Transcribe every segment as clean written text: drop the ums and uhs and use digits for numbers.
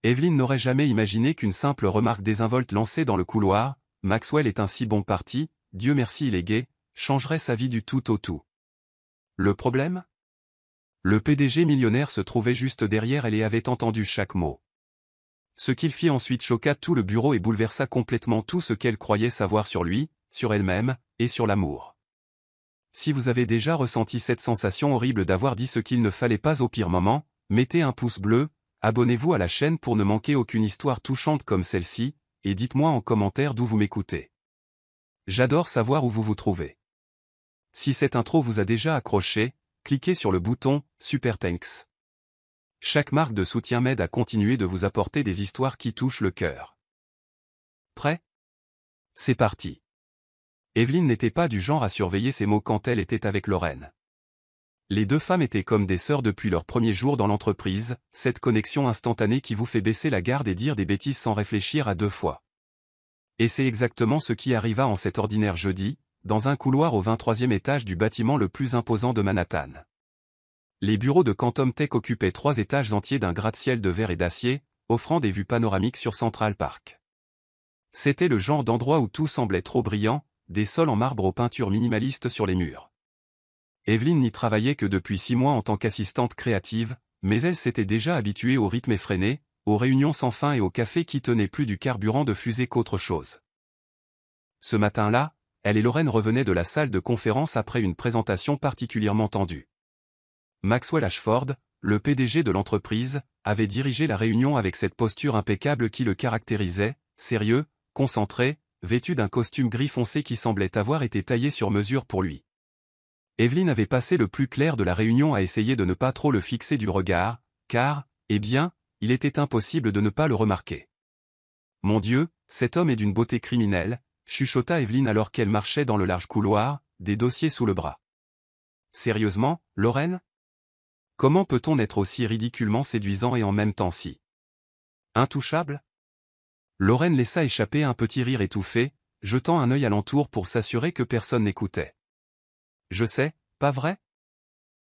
Evelyne n'aurait jamais imaginé qu'une simple remarque désinvolte lancée dans le couloir, « Maxwell est un si bon parti, Dieu merci il est gay », changerait sa vie du tout au tout. Le problème? Le PDG millionnaire se trouvait juste derrière elle et avait entendu chaque mot. Ce qu'il fit ensuite choqua tout le bureau et bouleversa complètement tout ce qu'elle croyait savoir sur lui, sur elle-même, et sur l'amour. Si vous avez déjà ressenti cette sensation horrible d'avoir dit ce qu'il ne fallait pas au pire moment, mettez un pouce bleu, abonnez-vous à la chaîne pour ne manquer aucune histoire touchante comme celle-ci, et dites-moi en commentaire d'où vous m'écoutez. J'adore savoir où vous vous trouvez. Si cette intro vous a déjà accroché, cliquez sur le bouton « Super Thanks ». Chaque marque de soutien m'aide à continuer de vous apporter des histoires qui touchent le cœur. Prêt? C'est parti. Evelyne n'était pas du genre à surveiller ses mots quand elle était avec Lorraine. Les deux femmes étaient comme des sœurs depuis leur premier jour dans l'entreprise, cette connexion instantanée qui vous fait baisser la garde et dire des bêtises sans réfléchir à deux fois. Et c'est exactement ce qui arriva en cet ordinaire jeudi, dans un couloir au 23e étage du bâtiment le plus imposant de Manhattan. Les bureaux de Quantum Tech occupaient 3 étages entiers d'un gratte-ciel de verre et d'acier, offrant des vues panoramiques sur Central Park. C'était le genre d'endroit où tout semblait trop brillant, des sols en marbre aux peintures minimalistes sur les murs. Evelyne n'y travaillait que depuis 6 mois en tant qu'assistante créative, mais elle s'était déjà habituée au rythme effréné, aux réunions sans fin et aux cafés qui tenaient plus du carburant de fusée qu'autre chose. Ce matin-là, elle et Lorraine revenaient de la salle de conférence après une présentation particulièrement tendue. Maxwell Ashford, le PDG de l'entreprise, avait dirigé la réunion avec cette posture impeccable qui le caractérisait, sérieux, concentré, vêtu d'un costume gris foncé qui semblait avoir été taillé sur mesure pour lui. Evelyne avait passé le plus clair de la réunion à essayer de ne pas trop le fixer du regard, car, eh bien, il était impossible de ne pas le remarquer. « Mon Dieu, cet homme est d'une beauté criminelle », chuchota Evelyne alors qu'elle marchait dans le large couloir, des dossiers sous le bras. « Sérieusement, Lorraine ? Comment peut-on être aussi ridiculement séduisant et en même temps si intouchable ?» Lorraine laissa échapper un petit rire étouffé, jetant un œil alentour pour s'assurer que personne n'écoutait. « Je sais, pas vrai ?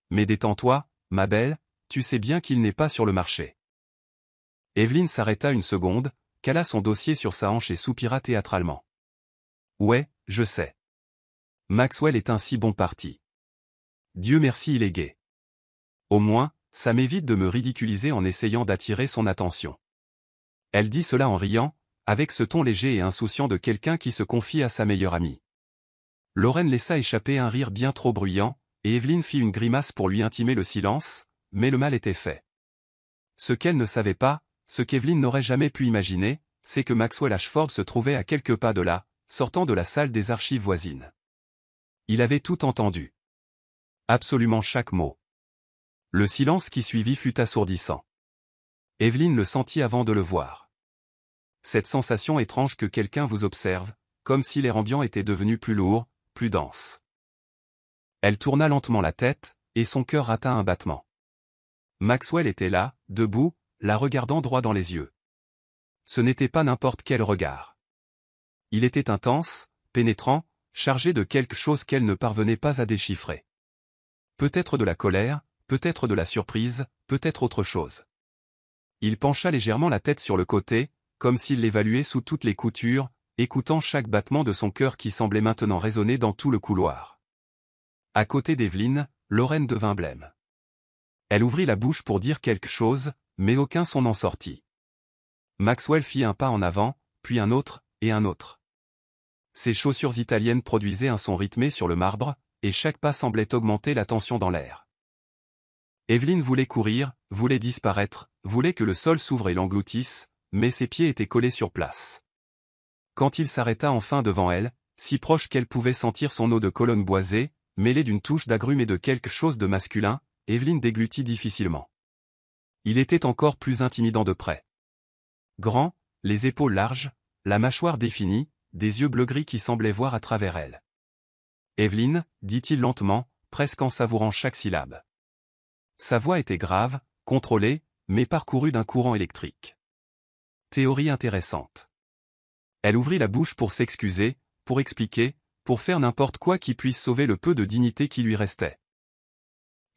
Mais détends-toi, ma belle, tu sais bien qu'il n'est pas sur le marché. » Evelyne s'arrêta une seconde, cala son dossier sur sa hanche et soupira théâtralement. « Ouais, je sais. Maxwell est un si bon parti. Dieu merci il est gay. Au moins, ça m'évite de me ridiculiser en essayant d'attirer son attention. » Elle dit cela en riant, avec ce ton léger et insouciant de quelqu'un qui se confie à sa meilleure amie. Lorraine laissa échapper un rire bien trop bruyant, et Evelyne fit une grimace pour lui intimer le silence, mais le mal était fait. Ce qu'elle ne savait pas, ce qu'Evelyne n'aurait jamais pu imaginer, c'est que Maxwell Ashford se trouvait à quelques pas de là, sortant de la salle des archives voisines. Il avait tout entendu. Absolument chaque mot. Le silence qui suivit fut assourdissant. Evelyne le sentit avant de le voir. Cette sensation étrange que quelqu'un vous observe, comme si l'air ambiant était devenu plus lourd, plus dense. Elle tourna lentement la tête, et son cœur rata un battement. Maxwell était là, debout, la regardant droit dans les yeux. Ce n'était pas n'importe quel regard. Il était intense, pénétrant, chargé de quelque chose qu'elle ne parvenait pas à déchiffrer. Peut-être de la colère, peut-être de la surprise, peut-être autre chose. Il pencha légèrement la tête sur le côté, comme s'il l'évaluait sous toutes les coutures, écoutant chaque battement de son cœur qui semblait maintenant résonner dans tout le couloir. À côté d'Evelyne, Lorraine devint blême. Elle ouvrit la bouche pour dire quelque chose, mais aucun son n'en sortit. Maxwell fit un pas en avant, puis un autre, et un autre. Ses chaussures italiennes produisaient un son rythmé sur le marbre, et chaque pas semblait augmenter la tension dans l'air. Evelyne voulait courir, voulait disparaître, voulait que le sol s'ouvre et l'engloutisse, mais ses pieds étaient collés sur place. Quand il s'arrêta enfin devant elle, si proche qu'elle pouvait sentir son eau de colonne boisée, mêlée d'une touche d'agrumes et de quelque chose de masculin, Evelyne déglutit difficilement. Il était encore plus intimidant de près. Grand, les épaules larges, la mâchoire définie, des yeux bleu-gris qui semblaient voir à travers elle. « Evelyne » dit-il lentement, presque en savourant chaque syllabe. Sa voix était grave, contrôlée, mais parcourue d'un courant électrique. Théorie intéressante. Elle ouvrit la bouche pour s'excuser, pour expliquer, pour faire n'importe quoi qui puisse sauver le peu de dignité qui lui restait.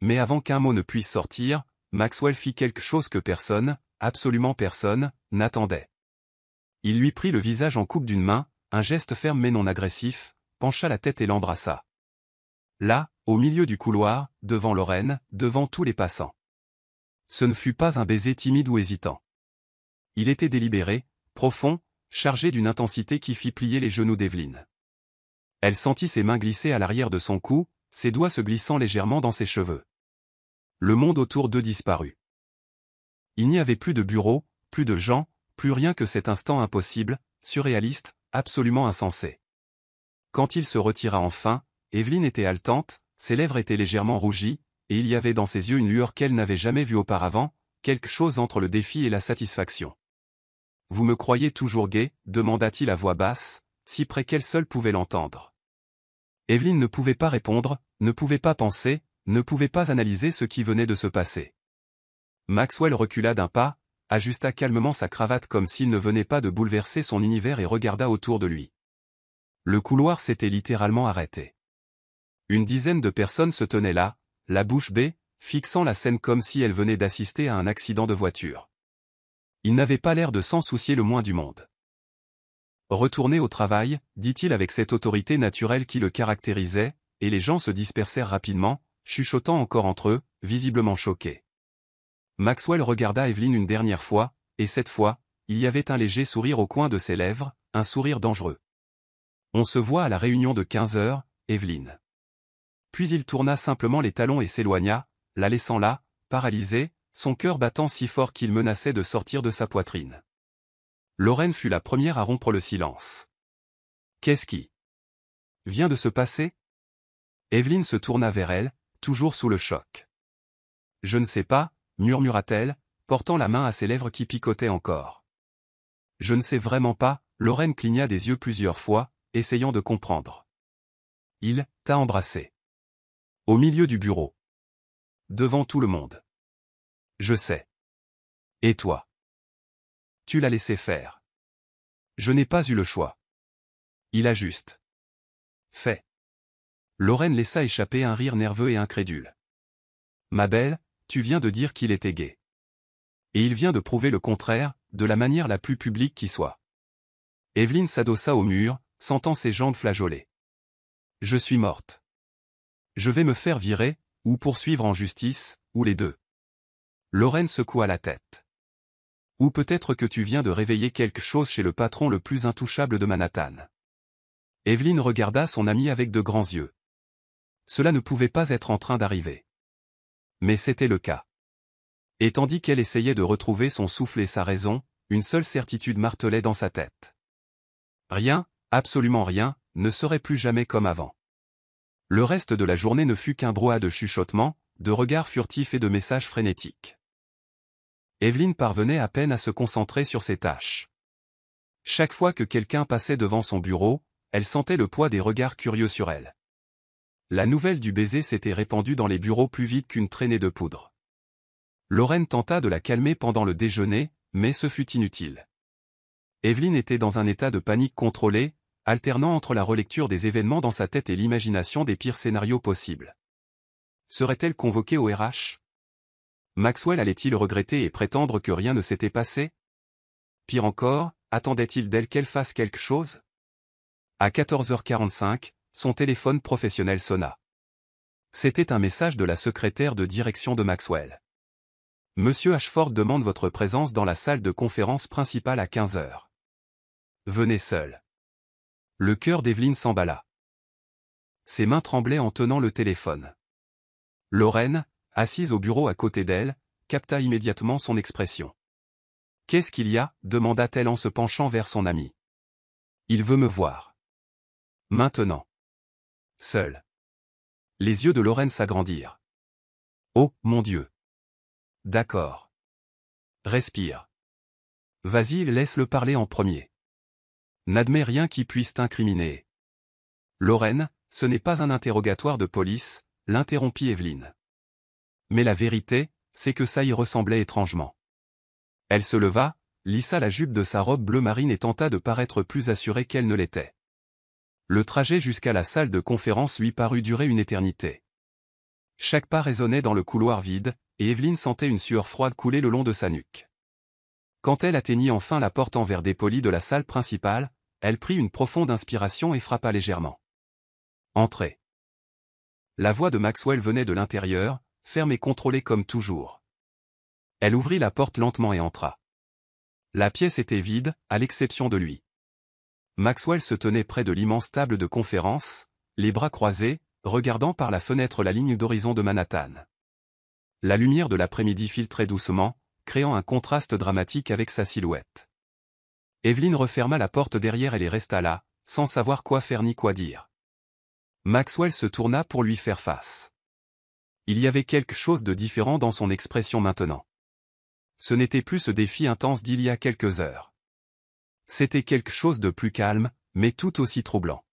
Mais avant qu'un mot ne puisse sortir, Maxwell fit quelque chose que personne, absolument personne, n'attendait. Il lui prit le visage en coupe d'une main, un geste ferme mais non agressif, pencha la tête et l'embrassa. Là, au milieu du couloir, devant Lorraine, devant tous les passants. Ce ne fut pas un baiser timide ou hésitant. Il était délibéré, profond, chargé d'une intensité qui fit plier les genoux d'Evelyne. Elle sentit ses mains glisser à l'arrière de son cou, ses doigts se glissant légèrement dans ses cheveux. Le monde autour d'eux disparut. Il n'y avait plus de bureau, plus de gens, plus rien que cet instant impossible, surréaliste, absolument insensé. Quand il se retira enfin, Evelyne était haletante, ses lèvres étaient légèrement rougies, et il y avait dans ses yeux une lueur qu'elle n'avait jamais vue auparavant, quelque chose entre le défi et la satisfaction. « Vous me croyez toujours gai ?» demanda-t-il à voix basse, si près qu'elle seule pouvait l'entendre. Evelyne ne pouvait pas répondre, ne pouvait pas penser, ne pouvait pas analyser ce qui venait de se passer. Maxwell recula d'un pas, ajusta calmement sa cravate comme s'il ne venait pas de bouleverser son univers et regarda autour de lui. Le couloir s'était littéralement arrêté. Une dizaine de personnes se tenaient là, la bouche bée, fixant la scène comme si elles venaient d'assister à un accident de voiture. Ils n'avaient pas l'air de s'en soucier le moins du monde. « Retournez au travail », dit-il avec cette autorité naturelle qui le caractérisait, et les gens se dispersèrent rapidement, chuchotant encore entre eux, visiblement choqués. Maxwell regarda Evelyne une dernière fois, et cette fois, il y avait un léger sourire au coin de ses lèvres, un sourire dangereux. « On se voit à la réunion de 15 heures, Evelyne. » Puis il tourna simplement les talons et s'éloigna, la laissant là, paralysée, son cœur battant si fort qu'il menaçait de sortir de sa poitrine. Lorraine fut la première à rompre le silence. « Qu'est-ce qui vient de se passer ?» Evelyne se tourna vers elle, toujours sous le choc. « Je ne sais pas, » murmura-t-elle, portant la main à ses lèvres qui picotaient encore. « Je ne sais vraiment pas », Lorraine cligna des yeux plusieurs fois, essayant de comprendre. « Il t'a embrassé. Au milieu du bureau. Devant tout le monde. Je sais. Et toi? Tu l'as laissé faire. Je n'ai pas eu le choix. Il a juste fait. » Lorraine laissa échapper un rire nerveux et incrédule. « Ma belle, tu viens de dire qu'il était gai. Et il vient de prouver le contraire, de la manière la plus publique qui soit. » Evelyne s'adossa au mur, sentant ses jambes flageoler. « Je suis morte. Je vais me faire virer, ou poursuivre en justice, ou les deux. » Lorraine secoua la tête. « Ou peut-être que tu viens de réveiller quelque chose chez le patron le plus intouchable de Manhattan. » Evelyne regarda son amie avec de grands yeux. Cela ne pouvait pas être en train d'arriver. Mais c'était le cas. Et tandis qu'elle essayait de retrouver son souffle et sa raison, une seule certitude martelait dans sa tête. Rien, absolument rien, ne serait plus jamais comme avant. Le reste de la journée ne fut qu'un brouhaha de chuchotements, de regards furtifs et de messages frénétiques. Evelyne parvenait à peine à se concentrer sur ses tâches. Chaque fois que quelqu'un passait devant son bureau, elle sentait le poids des regards curieux sur elle. La nouvelle du baiser s'était répandue dans les bureaux plus vite qu'une traînée de poudre. Lorraine tenta de la calmer pendant le déjeuner, mais ce fut inutile. Evelyne était dans un état de panique contrôlée, alternant entre la relecture des événements dans sa tête et l'imagination des pires scénarios possibles. Serait-elle convoquée au RH? Maxwell allait-il regretter et prétendre que rien ne s'était passé? Pire encore, attendait-il d'elle qu'elle fasse quelque chose? À 14h45, son téléphone professionnel sonna. C'était un message de la secrétaire de direction de Maxwell. « Monsieur Ashford demande votre présence dans la salle de conférence principale à 15 heures. Venez seul. » Le cœur d'Evelyne s'emballa. Ses mains tremblaient en tenant le téléphone. Lorraine, assise au bureau à côté d'elle, capta immédiatement son expression. « Qu'est-ce qu'il y a ?» demanda-t-elle en se penchant vers son ami. « Il veut me voir. Maintenant. Seul. » Les yeux de Lorraine s'agrandirent. « Oh, mon Dieu. D'accord. Respire. Vas-y, laisse-le parler en premier. N'admets rien qui puisse t'incriminer. » Lorraine, ce n'est pas un interrogatoire de police, l'interrompit Evelyne. Mais la vérité, c'est que ça y ressemblait étrangement. Elle se leva, lissa la jupe de sa robe bleu marine et tenta de paraître plus assurée qu'elle ne l'était. Le trajet jusqu'à la salle de conférence lui parut durer une éternité. Chaque pas résonnait dans le couloir vide, et Evelyne sentait une sueur froide couler le long de sa nuque. Quand elle atteignit enfin la porte en verre dépoli de la salle principale, elle prit une profonde inspiration et frappa légèrement. « Entrez !» La voix de Maxwell venait de l'intérieur, ferme et contrôlée comme toujours. Elle ouvrit la porte lentement et entra. La pièce était vide, à l'exception de lui. Maxwell se tenait près de l'immense table de conférence, les bras croisés, regardant par la fenêtre la ligne d'horizon de Manhattan. La lumière de l'après-midi filtrait doucement, créant un contraste dramatique avec sa silhouette. Evelyne referma la porte derrière elle et resta là, sans savoir quoi faire ni quoi dire. Maxwell se tourna pour lui faire face. Il y avait quelque chose de différent dans son expression maintenant. Ce n'était plus ce défi intense d'il y a quelques heures. C'était quelque chose de plus calme, mais tout aussi troublant.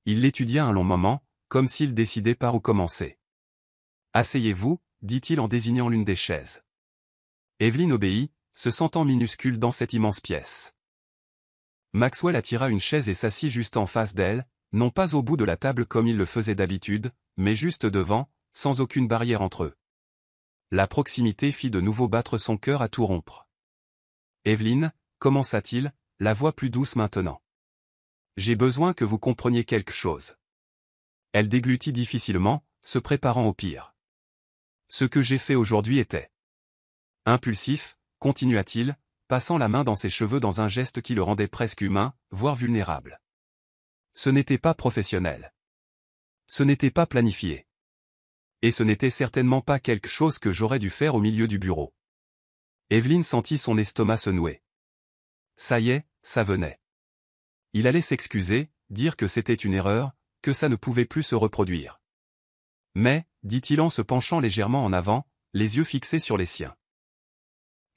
Il l'étudia un long moment, comme s'il décidait par où commencer. « Asseyez-vous » dit-il en désignant l'une des chaises. Evelyne obéit, se sentant minuscule dans cette immense pièce. Maxwell attira une chaise et s'assit juste en face d'elle, non pas au bout de la table comme il le faisait d'habitude, mais juste devant, sans aucune barrière entre eux. La proximité fit de nouveau battre son cœur à tout rompre. « Evelyne, commença-t-il, la voix plus douce maintenant. J'ai besoin que vous compreniez quelque chose. » Elle déglutit difficilement, se préparant au pire. « Ce que j'ai fait aujourd'hui était impulsif, continua-t-il, passant la main dans ses cheveux dans un geste qui le rendait presque humain, voire vulnérable. Ce n'était pas professionnel. Ce n'était pas planifié. Et ce n'était certainement pas quelque chose que j'aurais dû faire au milieu du bureau. Evelyne sentit son estomac se nouer. Ça y est, ça venait. Il allait s'excuser, dire que c'était une erreur, que ça ne pouvait plus se reproduire. Mais, dit-il en se penchant légèrement en avant, les yeux fixés sur les siens.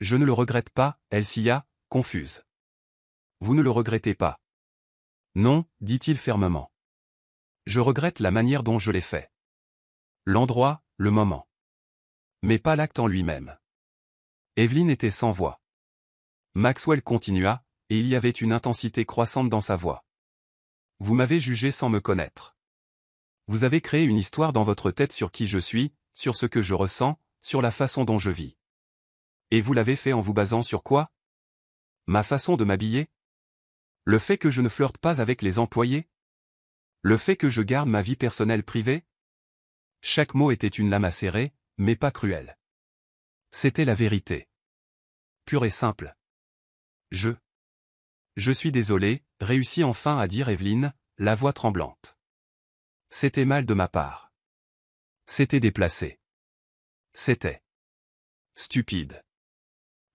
Je ne le regrette pas, elle sia, confuse. Vous ne le regrettez pas. Non, dit-il fermement. Je regrette la manière dont je l'ai fait. L'endroit, le moment. Mais pas l'acte en lui-même. Evelyne était sans voix. Maxwell continua, et il y avait une intensité croissante dans sa voix. Vous m'avez jugé sans me connaître. Vous avez créé une histoire dans votre tête sur qui je suis, sur ce que je ressens, sur la façon dont je vis. Et vous l'avez fait en vous basant sur quoi? Ma façon de m'habiller? Le fait que je ne flirte pas avec les employés? Le fait que je garde ma vie personnelle privée? Chaque mot était une lame acérée, mais pas cruelle. C'était la vérité. Pure et simple. Je suis désolé, réussit enfin à dire Evelyne, la voix tremblante. C'était mal de ma part. C'était déplacé. C'était stupide.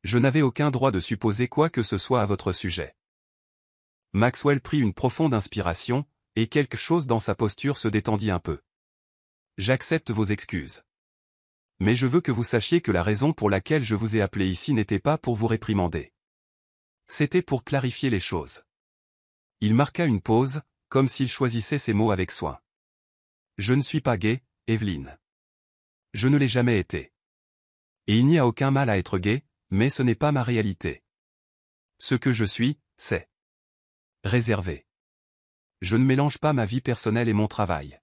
Je n'avais aucun droit de supposer quoi que ce soit à votre sujet. Maxwell prit une profonde inspiration, et quelque chose dans sa posture se détendit un peu. J'accepte vos excuses. Mais je veux que vous sachiez que la raison pour laquelle je vous ai appelé ici n'était pas pour vous réprimander. C'était pour clarifier les choses. Il marqua une pause, comme s'il choisissait ses mots avec soin. Je ne suis pas gay, Evelyne. Je ne l'ai jamais été. Et il n'y a aucun mal à être gay, mais ce n'est pas ma réalité. Ce que je suis, c'est réservé. Je ne mélange pas ma vie personnelle et mon travail.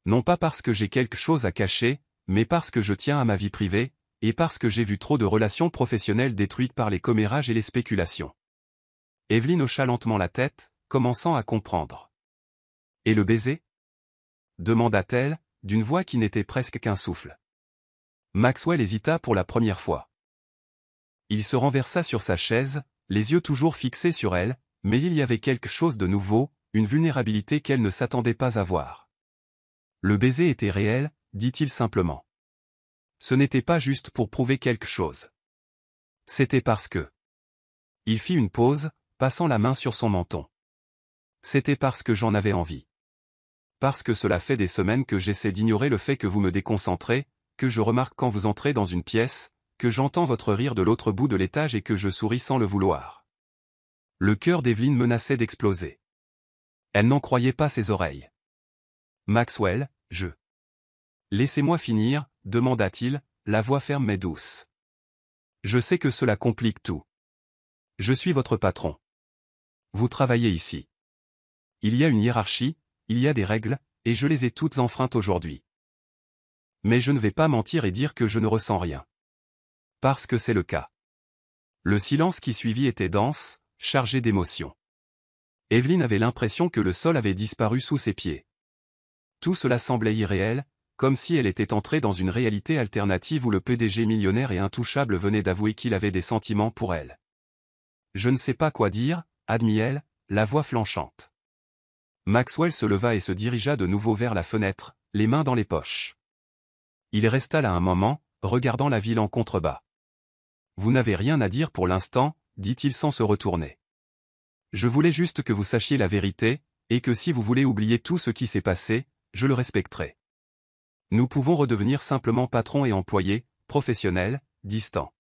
Non pas parce que j'ai quelque chose à cacher, mais parce que je tiens à ma vie privée, et parce que j'ai vu trop de relations professionnelles détruites par les commérages et les spéculations. Evelyne hocha lentement la tête, commençant à comprendre. Et le baiser? Demanda-t-elle, d'une voix qui n'était presque qu'un souffle. Maxwell hésita pour la première fois. Il se renversa sur sa chaise, les yeux toujours fixés sur elle, mais il y avait quelque chose de nouveau, une vulnérabilité qu'elle ne s'attendait pas à voir. Le baiser était réel, dit-il simplement. Ce n'était pas juste pour prouver quelque chose. C'était parce que... Il fit une pause, passant la main sur son menton. C'était parce que j'en avais envie. Parce que cela fait des semaines que j'essaie d'ignorer le fait que vous me déconcentrez, que je remarque quand vous entrez dans une pièce, que j'entends votre rire de l'autre bout de l'étage et que je souris sans le vouloir. Le cœur d'Evelyne menaçait d'exploser. Elle n'en croyait pas ses oreilles. Maxwell, Laissez-moi finir, demanda-t-il, la voix ferme mais douce. Je sais que cela complique tout. Je suis votre patron. Vous travaillez ici. Il y a une hiérarchie, il y a des règles, et je les ai toutes enfreintes aujourd'hui. Mais je ne vais pas mentir et dire que je ne ressens rien. Parce que c'est le cas. Le silence qui suivit était dense, chargé d'émotions. Evelyne avait l'impression que le sol avait disparu sous ses pieds. Tout cela semblait irréel, comme si elle était entrée dans une réalité alternative où le PDG millionnaire et intouchable venait d'avouer qu'il avait des sentiments pour elle. Je ne sais pas quoi dire, admit-elle, la voix flanchante. Maxwell se leva et se dirigea de nouveau vers la fenêtre, les mains dans les poches. Il resta là un moment, regardant la ville en contrebas. Vous n'avez rien à dire pour l'instant, dit-il sans se retourner. Je voulais juste que vous sachiez la vérité, et que si vous voulez oublier tout ce qui s'est passé, je le respecterai. Nous pouvons redevenir simplement patron et employé, professionnels, distants.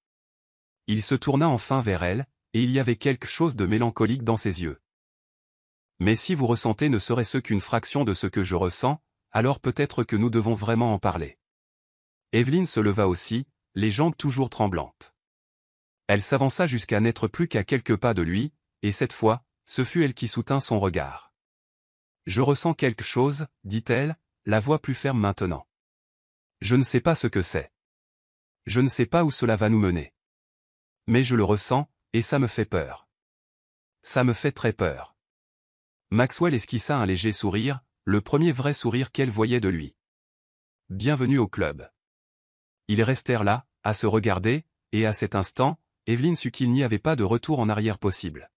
Il se tourna enfin vers elle, et il y avait quelque chose de mélancolique dans ses yeux. Mais si vous ressentez ne serait-ce qu'une fraction de ce que je ressens, alors peut-être que nous devons vraiment en parler. Evelyne se leva aussi, les jambes toujours tremblantes. Elle s'avança jusqu'à n'être plus qu'à quelques pas de lui, et cette fois, ce fut elle qui soutint son regard. Je ressens quelque chose, dit-elle, la voix plus ferme maintenant. Je ne sais pas ce que c'est. Je ne sais pas où cela va nous mener. Mais je le ressens, et ça me fait peur. Ça me fait très peur. Maxwell esquissa un léger sourire, le premier vrai sourire qu'elle voyait de lui. Bienvenue au club. Ils restèrent là, à se regarder, et à cet instant, Evelyne sut qu'il n'y avait pas de retour en arrière possible.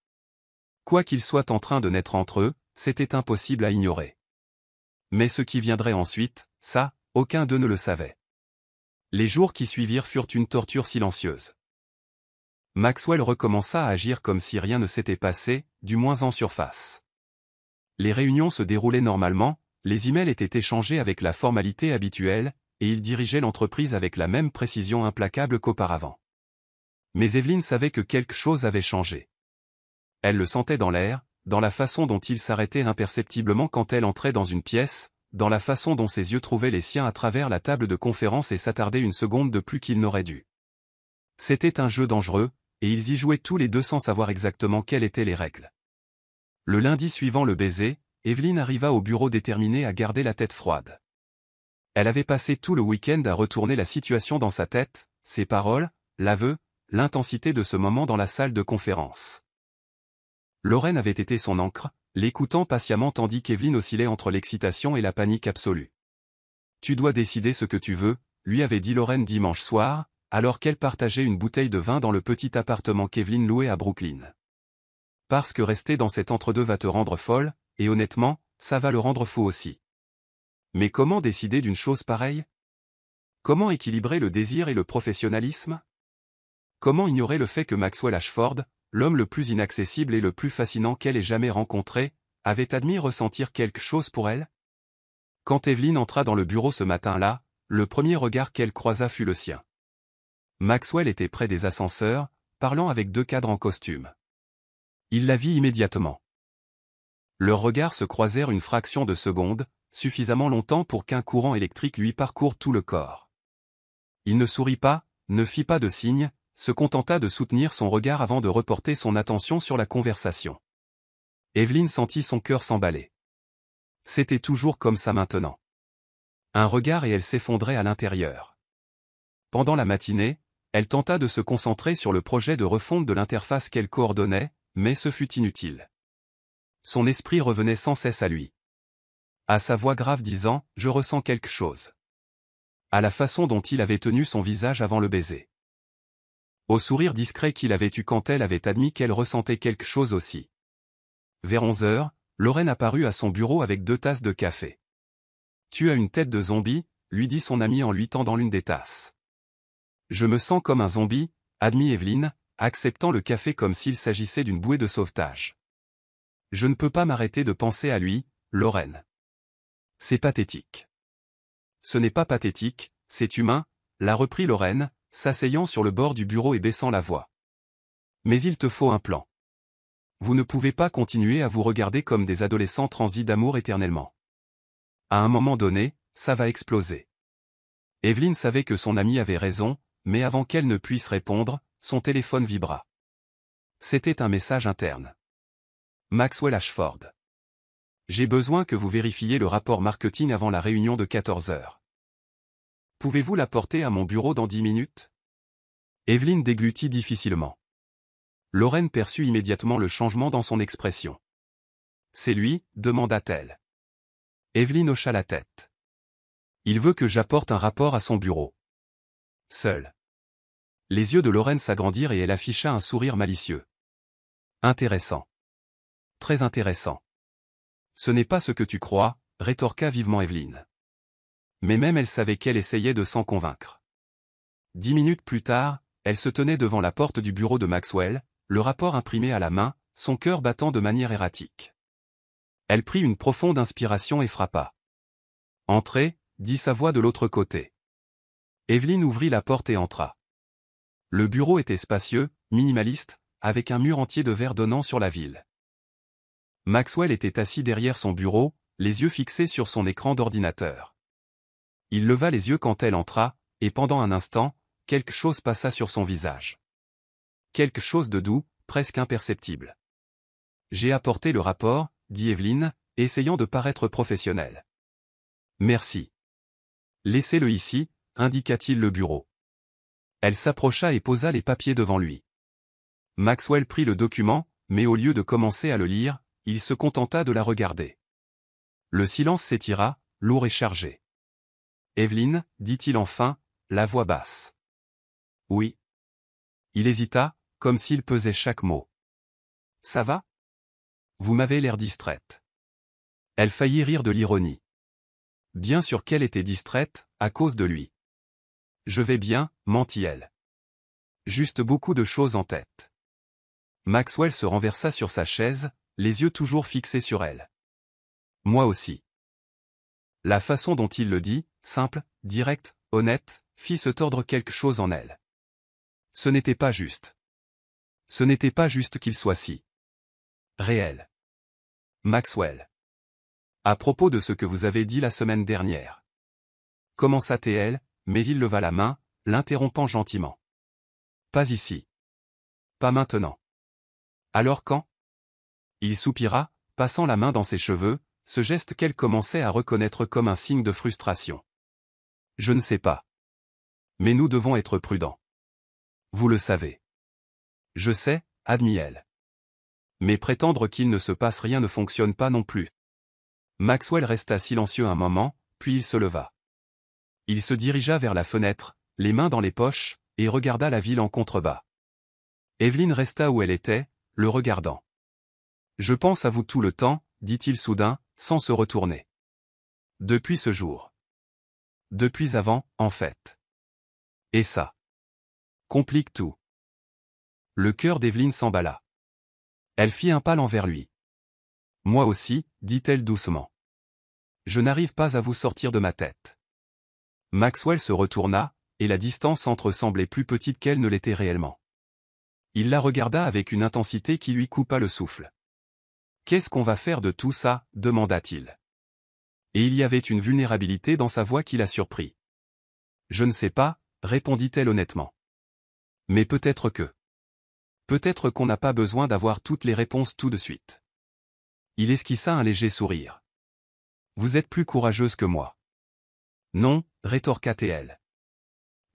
Quoi qu'ils soient en train de naître entre eux, c'était impossible à ignorer. Mais ce qui viendrait ensuite, ça, aucun d'eux ne le savait. Les jours qui suivirent furent une torture silencieuse. Maxwell recommença à agir comme si rien ne s'était passé, du moins en surface. Les réunions se déroulaient normalement, les emails étaient échangés avec la formalité habituelle, et il dirigeait l'entreprise avec la même précision implacable qu'auparavant. Mais Evelyne savait que quelque chose avait changé. Elle le sentait dans l'air, dans la façon dont il s'arrêtait imperceptiblement quand elle entrait dans une pièce, dans la façon dont ses yeux trouvaient les siens à travers la table de conférence et s'attardaient une seconde de plus qu'il n'aurait dû. C'était un jeu dangereux, et ils y jouaient tous les deux sans savoir exactement quelles étaient les règles. Le lundi suivant le baiser, Evelyne arriva au bureau déterminée à garder la tête froide. Elle avait passé tout le week-end à retourner la situation dans sa tête, ses paroles, l'aveu, l'intensité de ce moment dans la salle de conférence. Lorraine avait été son ancre, l'écoutant patiemment tandis qu'Evelyne oscillait entre l'excitation et la panique absolue. « Tu dois décider ce que tu veux », lui avait dit Lorraine dimanche soir, alors qu'elle partageait une bouteille de vin dans le petit appartement qu'Evelyne louait à Brooklyn. Parce que rester dans cet entre-deux va te rendre folle, et honnêtement, ça va le rendre fou aussi. Mais comment décider d'une chose pareille? Comment équilibrer le désir et le professionnalisme? Comment ignorer le fait que Maxwell Ashford, l'homme le plus inaccessible et le plus fascinant qu'elle ait jamais rencontré, avait admis ressentir quelque chose pour elle? Quand Evelyne entra dans le bureau ce matin-là, le premier regard qu'elle croisa fut le sien. Maxwell était près des ascenseurs, parlant avec deux cadres en costume. Il la vit immédiatement. Leurs regards se croisèrent une fraction de seconde, suffisamment longtemps pour qu'un courant électrique lui parcourt tout le corps. Il ne sourit pas, ne fit pas de signe, se contenta de soutenir son regard avant de reporter son attention sur la conversation. Evelyne sentit son cœur s'emballer. C'était toujours comme ça maintenant. Un regard et elle s'effondrait à l'intérieur. Pendant la matinée, elle tenta de se concentrer sur le projet de refonte de l'interface qu'elle coordonnait, mais ce fut inutile. Son esprit revenait sans cesse à lui. À sa voix grave disant « Je ressens quelque chose ». À la façon dont il avait tenu son visage avant le baiser. Au sourire discret qu'il avait eu quand elle avait admis qu'elle ressentait quelque chose aussi. Vers 11 heures, Lorraine apparut à son bureau avec 2 tasses de café. « Tu as une tête de zombie », lui dit son ami en lui tendant l'une des tasses. « Je me sens comme un zombie », admit Evelyne, acceptant le café comme s'il s'agissait d'une bouée de sauvetage. « Je ne peux pas m'arrêter de penser à lui, Lorraine. C'est pathétique. » « Ce n'est pas pathétique, c'est humain », l'a repris Lorraine, s'asseyant sur le bord du bureau et baissant la voix. « Mais il te faut un plan. Vous ne pouvez pas continuer à vous regarder comme des adolescents transis d'amour éternellement. À un moment donné, ça va exploser. » Evelyne savait que son amie avait raison, mais avant qu'elle ne puisse répondre, son téléphone vibra. C'était un message interne. Maxwell Ashford. J'ai besoin que vous vérifiez le rapport marketing avant la réunion de 14 heures. Pouvez-vous l'apporter à mon bureau dans 10 minutes? Evelyne déglutit difficilement. Lorraine perçut immédiatement le changement dans son expression. C'est lui, demanda-t-elle. Evelyne hocha la tête. Il veut que j'apporte un rapport à son bureau. Seul. Les yeux de Lorraine s'agrandirent et elle afficha un sourire malicieux. Intéressant. Très intéressant. Ce n'est pas ce que tu crois, rétorqua vivement Evelyne. Mais même elle savait qu'elle essayait de s'en convaincre. 10 minutes plus tard, elle se tenait devant la porte du bureau de Maxwell, le rapport imprimé à la main, son cœur battant de manière erratique. Elle prit une profonde inspiration et frappa. « Entrez », dit sa voix de l'autre côté. Evelyne ouvrit la porte et entra. Le bureau était spacieux, minimaliste, avec un mur entier de verre donnant sur la ville. Maxwell était assis derrière son bureau, les yeux fixés sur son écran d'ordinateur. Il leva les yeux quand elle entra, et pendant un instant, quelque chose passa sur son visage. Quelque chose de doux, presque imperceptible. « J'ai apporté le rapport », dit Evelyne, essayant de paraître professionnelle. « Merci. »« Laissez-le ici », indiqua-t-il le bureau. Elle s'approcha et posa les papiers devant lui. Maxwell prit le document, mais au lieu de commencer à le lire, il se contenta de la regarder. Le silence s'étira, lourd et chargé. « Evelyne, dit-il enfin, la voix basse. « Oui. » Il hésita, comme s'il pesait chaque mot. « Ça va? Vous m'avez l'air distraite. » Elle faillit rire de l'ironie. Bien sûr qu'elle était distraite, à cause de lui. « Je vais bien, mentit-elle. Juste beaucoup de choses en tête. » Maxwell se renversa sur sa chaise, les yeux toujours fixés sur elle. « Moi aussi. » La façon dont il le dit, simple, direct, honnête, fit se tordre quelque chose en elle. Ce n'était pas juste. Ce n'était pas juste qu'il soit si réel. Maxwell. À propos de ce que vous avez dit la semaine dernière. Commença-t-elle, mais il leva la main, l'interrompant gentiment. Pas ici. Pas maintenant. Alors quand? Il soupira, passant la main dans ses cheveux, ce geste qu'elle commençait à reconnaître comme un signe de frustration. Je ne sais pas. Mais nous devons être prudents. Vous le savez. Je sais, admit-elle. Mais prétendre qu'il ne se passe rien ne fonctionne pas non plus. Maxwell resta silencieux un moment, puis il se leva. Il se dirigea vers la fenêtre, les mains dans les poches, et regarda la ville en contrebas. Evelyne resta où elle était, le regardant. Je pense à vous tout le temps, dit-il soudain, sans se retourner. Depuis ce jour. Depuis avant, en fait. Et ça complique tout. Le cœur d'Evelyne s'emballa. Elle fit un pas envers lui. Moi aussi, dit-elle doucement. Je n'arrive pas à vous sortir de ma tête. Maxwell se retourna, et la distance entre eux semblait plus petite qu'elle ne l'était réellement. Il la regarda avec une intensité qui lui coupa le souffle. Qu'est-ce qu'on va faire de tout ça, demanda-t-il. Et il y avait une vulnérabilité dans sa voix qui la surprit. Je ne sais pas, répondit-elle honnêtement. Mais peut-être que. Peut-être qu'on n'a pas besoin d'avoir toutes les réponses tout de suite. Il esquissa un léger sourire. Vous êtes plus courageuse que moi. Non, rétorqua-t-elle.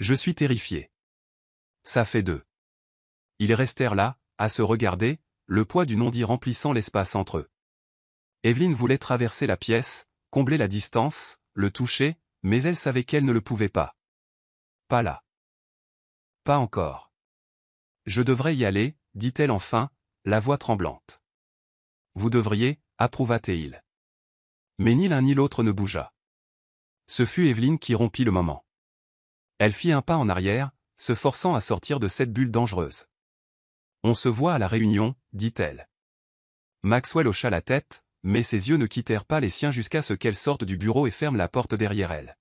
Je suis terrifié. Ça fait deux. Ils restèrent là, à se regarder, le poids du non-dit remplissant l'espace entre eux. Evelyne voulait traverser la pièce, combler la distance, le toucher, mais elle savait qu'elle ne le pouvait pas. Pas là. Pas encore. Je devrais y aller, dit-elle enfin, la voix tremblante. Vous devriez, approuva-t-il. Mais ni l'un ni l'autre ne bougea. Ce fut Evelyne qui rompit le moment. Elle fit un pas en arrière, se forçant à sortir de cette bulle dangereuse. On se voit à la réunion, dit-elle. Maxwell hocha la tête, mais ses yeux ne quittèrent pas les siens jusqu'à ce qu'elle sorte du bureau et ferme la porte derrière elle.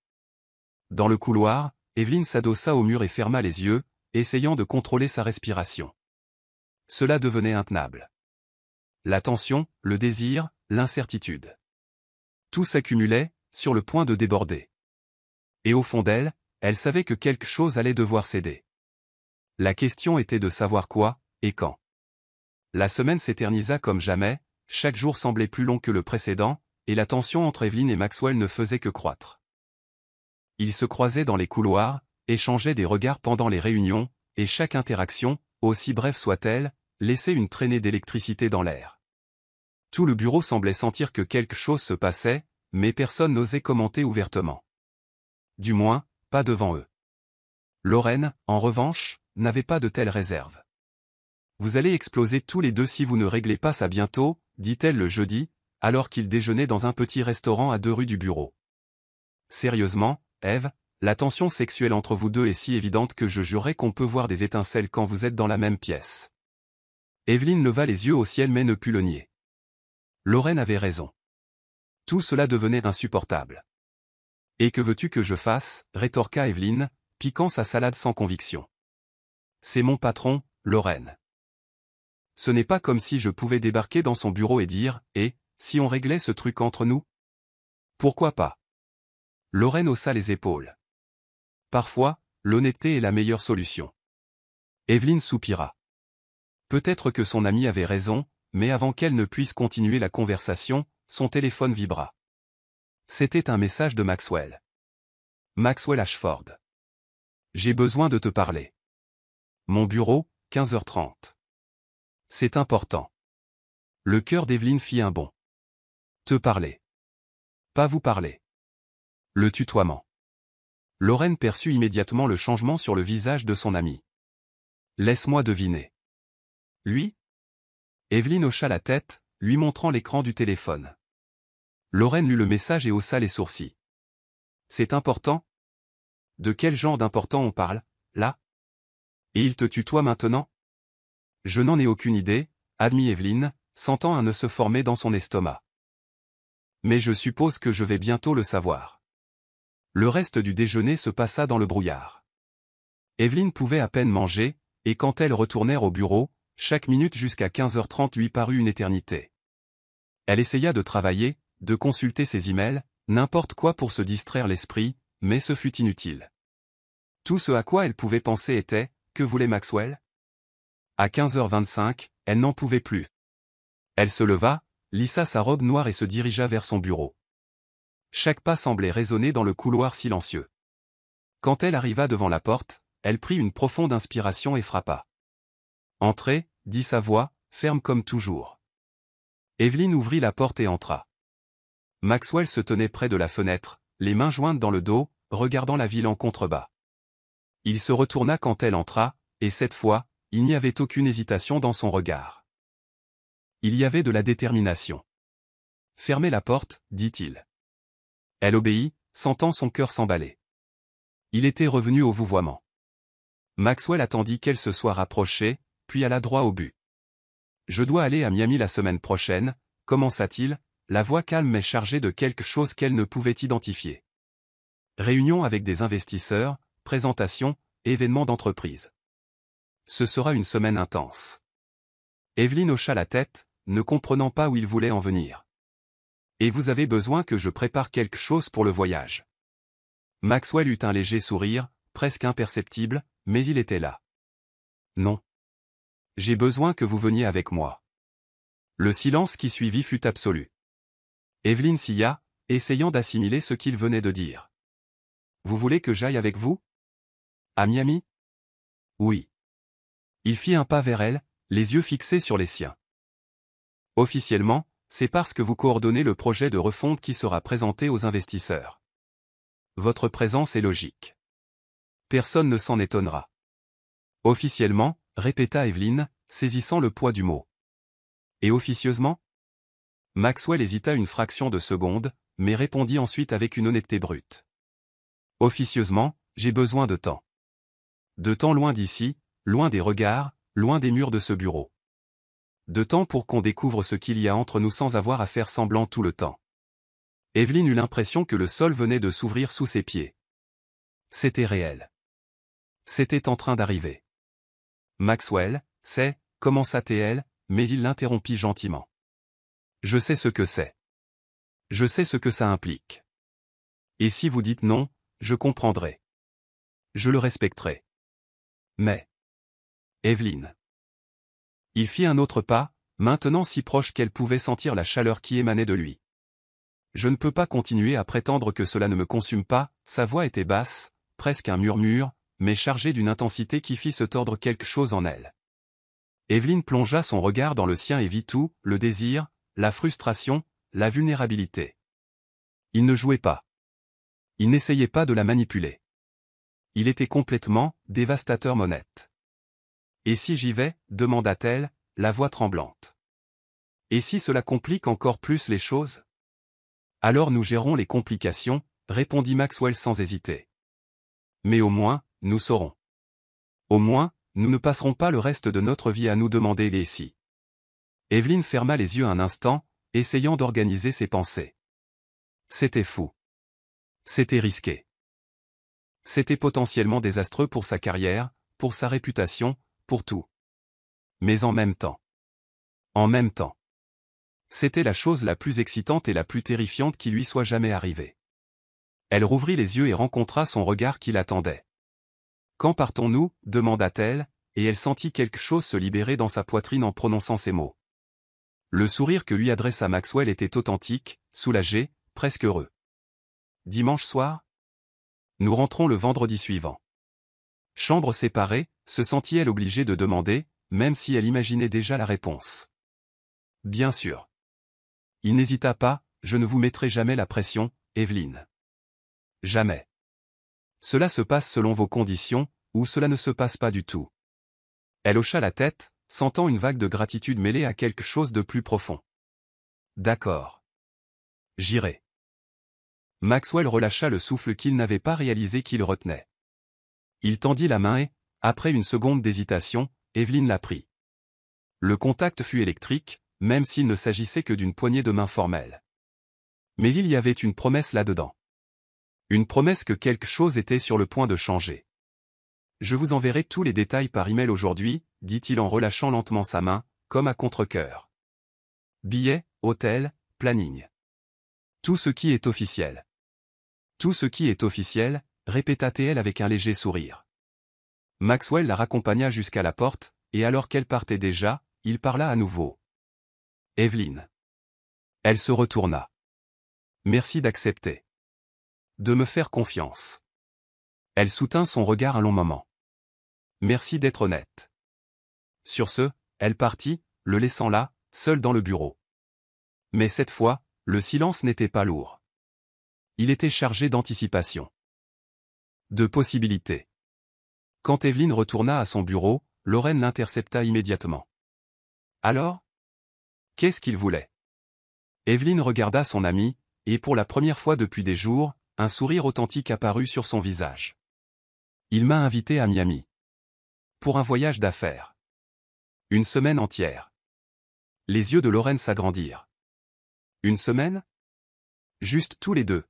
Dans le couloir, Evelyne s'adossa au mur et ferma les yeux, essayant de contrôler sa respiration. Cela devenait intenable. La tension, le désir, l'incertitude. Tout s'accumulait, sur le point de déborder. Et au fond d'elle, elle savait que quelque chose allait devoir céder. La question était de savoir quoi, et quand. La semaine s'éternisa comme jamais, chaque jour semblait plus long que le précédent, et la tension entre Evelyne et Maxwell ne faisait que croître. Ils se croisaient dans les couloirs, échangeaient des regards pendant les réunions, et chaque interaction, aussi brève soit-elle, laissait une traînée d'électricité dans l'air. Tout le bureau semblait sentir que quelque chose se passait, mais personne n'osait commenter ouvertement. Du moins, pas devant eux. Lorraine, en revanche, n'avait pas de telles réserves. « Vous allez exploser tous les deux si vous ne réglez pas ça bientôt », dit-elle le jeudi, alors qu'ils déjeunaient dans un petit restaurant à 2 rues du bureau. « Sérieusement, Eve, la tension sexuelle entre vous deux est si évidente que je jurerais qu'on peut voir des étincelles quand vous êtes dans la même pièce. » Evelyne leva les yeux au ciel mais ne put le nier. Lorraine avait raison. Tout cela devenait insupportable. « Et que veux-tu que je fasse » rétorqua Evelyne, piquant sa salade sans conviction. « C'est mon patron, Lorraine. Ce n'est pas comme si je pouvais débarquer dans son bureau et dire « Et, si on réglait ce truc entre nous ?» Pourquoi pas? Lorraine haussa les épaules. Parfois, l'honnêteté est la meilleure solution. Evelyne soupira. Peut-être que son amie avait raison, mais avant qu'elle ne puisse continuer la conversation, son téléphone vibra. C'était un message de Maxwell. Maxwell Ashford. J'ai besoin de te parler. Mon bureau, 15h30. C'est important. Le cœur d'Evelyne fit un bond. Te parler. Pas vous parler. Le tutoiement. Lorraine perçut immédiatement le changement sur le visage de son ami. Laisse-moi deviner. Lui? Evelyne hocha la tête, lui montrant l'écran du téléphone. Lorraine lut le message et haussa les sourcils. C'est important? De quel genre d'important on parle, là? Et il te tutoie maintenant? Je n'en ai aucune idée, admit Evelyne, sentant un nœud se former dans son estomac. Mais je suppose que je vais bientôt le savoir. Le reste du déjeuner se passa dans le brouillard. Evelyne pouvait à peine manger, et quand elles retournèrent au bureau, chaque minute jusqu'à 15h30 lui parut une éternité. Elle essaya de travailler, de consulter ses emails, n'importe quoi pour se distraire l'esprit, mais ce fut inutile. Tout ce à quoi elle pouvait penser était, que voulait Maxwell? À 15h25, elle n'en pouvait plus. Elle se leva, lissa sa robe noire et se dirigea vers son bureau. Chaque pas semblait résonner dans le couloir silencieux. Quand elle arriva devant la porte, elle prit une profonde inspiration et frappa. « Entrez » dit sa voix, ferme comme toujours. Evelyne ouvrit la porte et entra. Maxwell se tenait près de la fenêtre, les mains jointes dans le dos, regardant la ville en contrebas. Il se retourna quand elle entra, et cette fois, il n'y avait aucune hésitation dans son regard. Il y avait de la détermination. « Fermez la porte » dit-il. Elle obéit, sentant son cœur s'emballer. Il était revenu au vouvoiement. Maxwell attendit qu'elle se soit rapprochée, puis alla droit au but. « Je dois aller à Miami la semaine prochaine » commença-t-il, la voix calme mais chargée de quelque chose qu'elle ne pouvait identifier. Réunion avec des investisseurs, présentation, événements d'entreprise. Ce sera une semaine intense. Evelyne hocha la tête, ne comprenant pas où il voulait en venir. Et vous avez besoin que je prépare quelque chose pour le voyage. Maxwell eut un léger sourire, presque imperceptible, mais il était là. Non. J'ai besoin que vous veniez avec moi. Le silence qui suivit fut absolu. Evelyne sia, essayant d'assimiler ce qu'il venait de dire. Vous voulez que j'aille avec vous? À Miami? Oui. Il fit un pas vers elle, les yeux fixés sur les siens. Officiellement, c'est parce que vous coordonnez le projet de refonte qui sera présenté aux investisseurs. Votre présence est logique. Personne ne s'en étonnera. Officiellement, répéta Evelyne, saisissant le poids du mot. Et officieusement? Maxwell hésita une fraction de seconde, mais répondit ensuite avec une honnêteté brute. Officieusement, j'ai besoin de temps. De temps loin d'ici, loin des regards, loin des murs de ce bureau. De temps pour qu'on découvre ce qu'il y a entre nous sans avoir à faire semblant tout le temps. Evelyne eut l'impression que le sol venait de s'ouvrir sous ses pieds. C'était réel. C'était en train d'arriver. Maxwell, c'est, commença-t-elle, mais il l'interrompit gentiment. Je sais ce que c'est. Je sais ce que ça implique. Et si vous dites non, je comprendrai. Je le respecterai. Mais... Evelyne. Il fit un autre pas, maintenant si proche qu'elle pouvait sentir la chaleur qui émanait de lui. Je ne peux pas continuer à prétendre que cela ne me consume pas, sa voix était basse, presque un murmure, mais chargée d'une intensité qui fit se tordre quelque chose en elle. Evelyne plongea son regard dans le sien et vit tout, le désir, la frustration, la vulnérabilité. Il ne jouait pas. Il n'essayait pas de la manipuler. Il était complètement, dévastateur honnête. « Et si j'y vais » demanda-t-elle, la voix tremblante. « Et si cela complique encore plus les choses ?»« Alors nous gérons les complications » répondit Maxwell sans hésiter. « Mais au moins, nous saurons. Au moins, nous ne passerons pas le reste de notre vie à nous demander les si. » Evelyne ferma les yeux un instant, essayant d'organiser ses pensées. C'était fou. C'était risqué. C'était potentiellement désastreux pour sa carrière, pour sa réputation, pour tout. Mais en même temps. C'était la chose la plus excitante et la plus terrifiante qui lui soit jamais arrivée. Elle rouvrit les yeux et rencontra son regard qui l'attendait. « Quand partons-nous » demanda-t-elle, et elle sentit quelque chose se libérer dans sa poitrine en prononçant ces mots. Le sourire que lui adressa Maxwell était authentique, soulagé, presque heureux. « Dimanche soir ? Nous rentrons le vendredi suivant. » Chambre séparée, se sentit-elle obligée de demander, même si elle imaginait déjà la réponse. « Bien sûr. » Il n'hésita pas, « Je ne vous mettrai jamais la pression, Evelyne. Jamais. Cela se passe selon vos conditions, ou cela ne se passe pas du tout. » Elle hocha la tête, sentant une vague de gratitude mêlée à quelque chose de plus profond. « D'accord. J'irai. » Maxwell relâcha le souffle qu'il n'avait pas réalisé qu'il retenait. Il tendit la main et, après une seconde d'hésitation, Evelyne la prit. Le contact fut électrique, même s'il ne s'agissait que d'une poignée de main formelle. Mais il y avait une promesse là-dedans. Une promesse que quelque chose était sur le point de changer. « Je vous enverrai tous les détails par email aujourd'hui » dit-il en relâchant lentement sa main, comme à contre-cœur. « Billets, hôtel, planning. Tout ce qui est officiel. » Tout ce qui est officiel, répéta-t-elle avec un léger sourire. Maxwell la raccompagna jusqu'à la porte, et alors qu'elle partait déjà, il parla à nouveau. « Evelyne. » Elle se retourna. « Merci d'accepter. De me faire confiance. » Elle soutint son regard un long moment. « Merci d'être honnête. » Sur ce, elle partit, le laissant là, seul dans le bureau. Mais cette fois, le silence n'était pas lourd. Il était chargé d'anticipation. De possibilités. Quand Evelyne retourna à son bureau, Lorraine l'intercepta immédiatement. « Alors ? Qu'est-ce qu'il voulait ?» Evelyne regarda son amie, et pour la première fois depuis des jours, un sourire authentique apparut sur son visage. « Il m'a invité à Miami. Pour un voyage d'affaires. Une semaine entière. » Les yeux de Lorraine s'agrandirent. « Une semaine ? Juste tous les deux.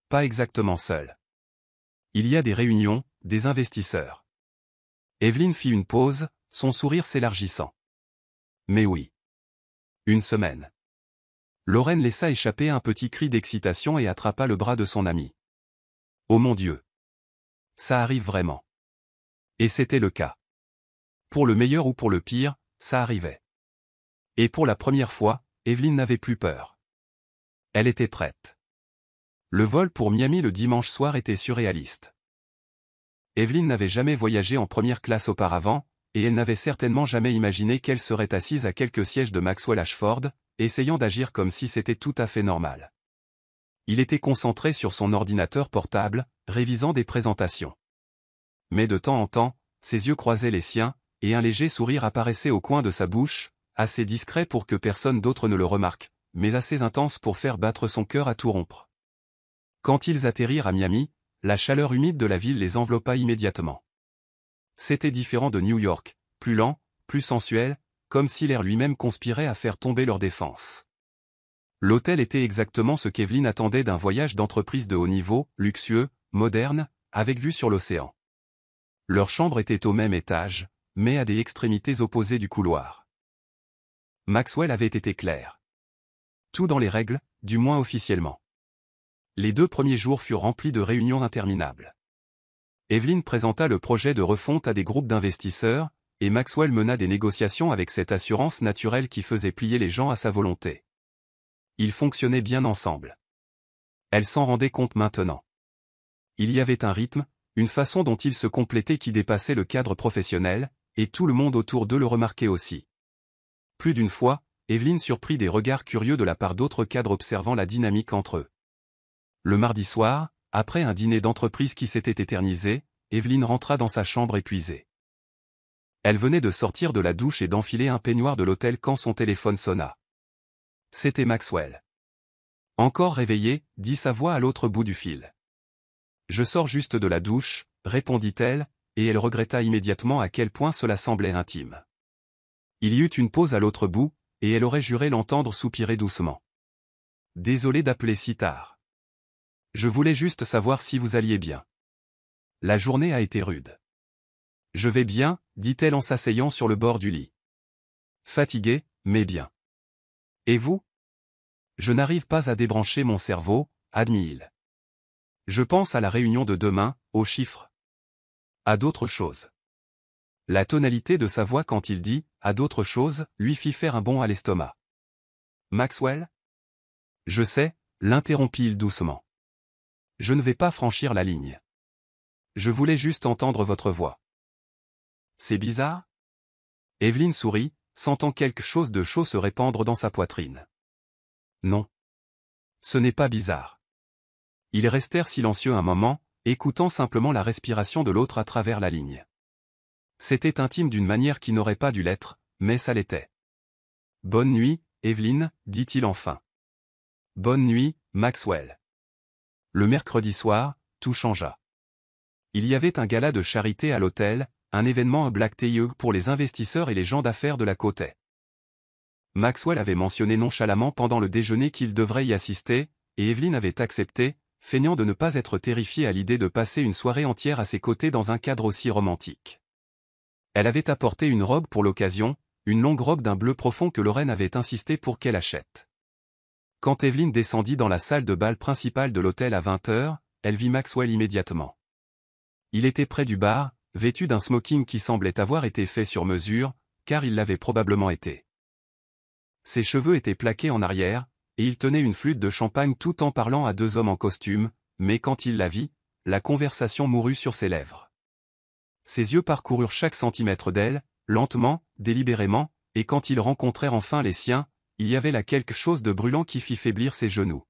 Pas exactement seuls. Il y a des réunions, des investisseurs. » Evelyne fit une pause, son sourire s'élargissant. « Mais oui. Une semaine. » Lorraine laissa échapper un petit cri d'excitation et attrapa le bras de son amie. « Oh mon Dieu. Ça arrive vraiment. » Et c'était le cas. Pour le meilleur ou pour le pire, ça arrivait. Et pour la première fois, Evelyne n'avait plus peur. Elle était prête. Le vol pour Miami le dimanche soir était surréaliste. Evelyne n'avait jamais voyagé en première classe auparavant, et elle n'avait certainement jamais imaginé qu'elle serait assise à quelques sièges de Maxwell Ashford, essayant d'agir comme si c'était tout à fait normal. Il était concentré sur son ordinateur portable, révisant des présentations. Mais de temps en temps, ses yeux croisaient les siens, et un léger sourire apparaissait au coin de sa bouche, assez discret pour que personne d'autre ne le remarque, mais assez intense pour faire battre son cœur à tout rompre. Quand ils atterrirent à Miami, la chaleur humide de la ville les enveloppa immédiatement. C'était différent de New York, plus lent, plus sensuel, comme si l'air lui-même conspirait à faire tomber leur défense. L'hôtel était exactement ce qu'Evelyne attendait d'un voyage d'entreprise de haut niveau, luxueux, moderne, avec vue sur l'océan. Leur chambre était au même étage, mais à des extrémités opposées du couloir. Maxwell avait été clair. Tout dans les règles, du moins officiellement. Les 2 premiers jours furent remplis de réunions interminables. Evelyne présenta le projet de refonte à des groupes d'investisseurs, et Maxwell mena des négociations avec cette assurance naturelle qui faisait plier les gens à sa volonté. Ils fonctionnaient bien ensemble. Elle s'en rendait compte maintenant. Il y avait un rythme, une façon dont ils se complétaient qui dépassait le cadre professionnel, et tout le monde autour d'eux le remarquait aussi. Plus d'une fois, Evelyne surprit des regards curieux de la part d'autres cadres observant la dynamique entre eux. Le mardi soir, après un dîner d'entreprise qui s'était éternisé, Evelyne rentra dans sa chambre épuisée. Elle venait de sortir de la douche et d'enfiler un peignoir de l'hôtel quand son téléphone sonna. C'était Maxwell. Encore réveillé, dit sa voix à l'autre bout du fil. Je sors juste de la douche, répondit-elle, et elle regretta immédiatement à quel point cela semblait intime. Il y eut une pause à l'autre bout, et elle aurait juré l'entendre soupirer doucement. Désolé d'appeler si tard. Je voulais juste savoir si vous alliez bien. La journée a été rude. Je vais bien, dit-elle en s'asseyant sur le bord du lit. Fatiguée, mais bien. Et vous? Je n'arrive pas à débrancher mon cerveau, admit-il. Je pense à la réunion de demain, aux chiffres. À d'autres choses. La tonalité de sa voix quand il dit « à d'autres choses » lui fit faire un bond à l'estomac. Maxwell? Je sais, l'interrompit-il doucement. Je ne vais pas franchir la ligne. Je voulais juste entendre votre voix. C'est bizarre? Evelyne sourit, sentant quelque chose de chaud se répandre dans sa poitrine. Non. Ce n'est pas bizarre. Ils restèrent silencieux un moment, écoutant simplement la respiration de l'autre à travers la ligne. C'était intime d'une manière qui n'aurait pas dû l'être, mais ça l'était. Bonne nuit, Evelyne, dit-il enfin. Bonne nuit, Maxwell. Le mercredi soir, tout changea. Il y avait un gala de charité à l'hôtel, un événement à Black Tie pour les investisseurs et les gens d'affaires de la côte est. Maxwell avait mentionné nonchalamment pendant le déjeuner qu'il devrait y assister, et Evelyne avait accepté, feignant de ne pas être terrifiée à l'idée de passer une soirée entière à ses côtés dans un cadre aussi romantique. Elle avait apporté une robe pour l'occasion, une longue robe d'un bleu profond que Lorraine avait insisté pour qu'elle achète. Quand Evelyne descendit dans la salle de bal principale de l'hôtel à 20h, elle vit Maxwell immédiatement. Il était près du bar, vêtu d'un smoking qui semblait avoir été fait sur mesure, car il l'avait probablement été. Ses cheveux étaient plaqués en arrière, et il tenait une flûte de champagne tout en parlant à deux hommes en costume, mais quand il la vit, la conversation mourut sur ses lèvres. Ses yeux parcoururent chaque centimètre d'elle, lentement, délibérément, et quand ils rencontrèrent enfin les siens, il y avait là quelque chose de brûlant qui fit faiblir ses genoux.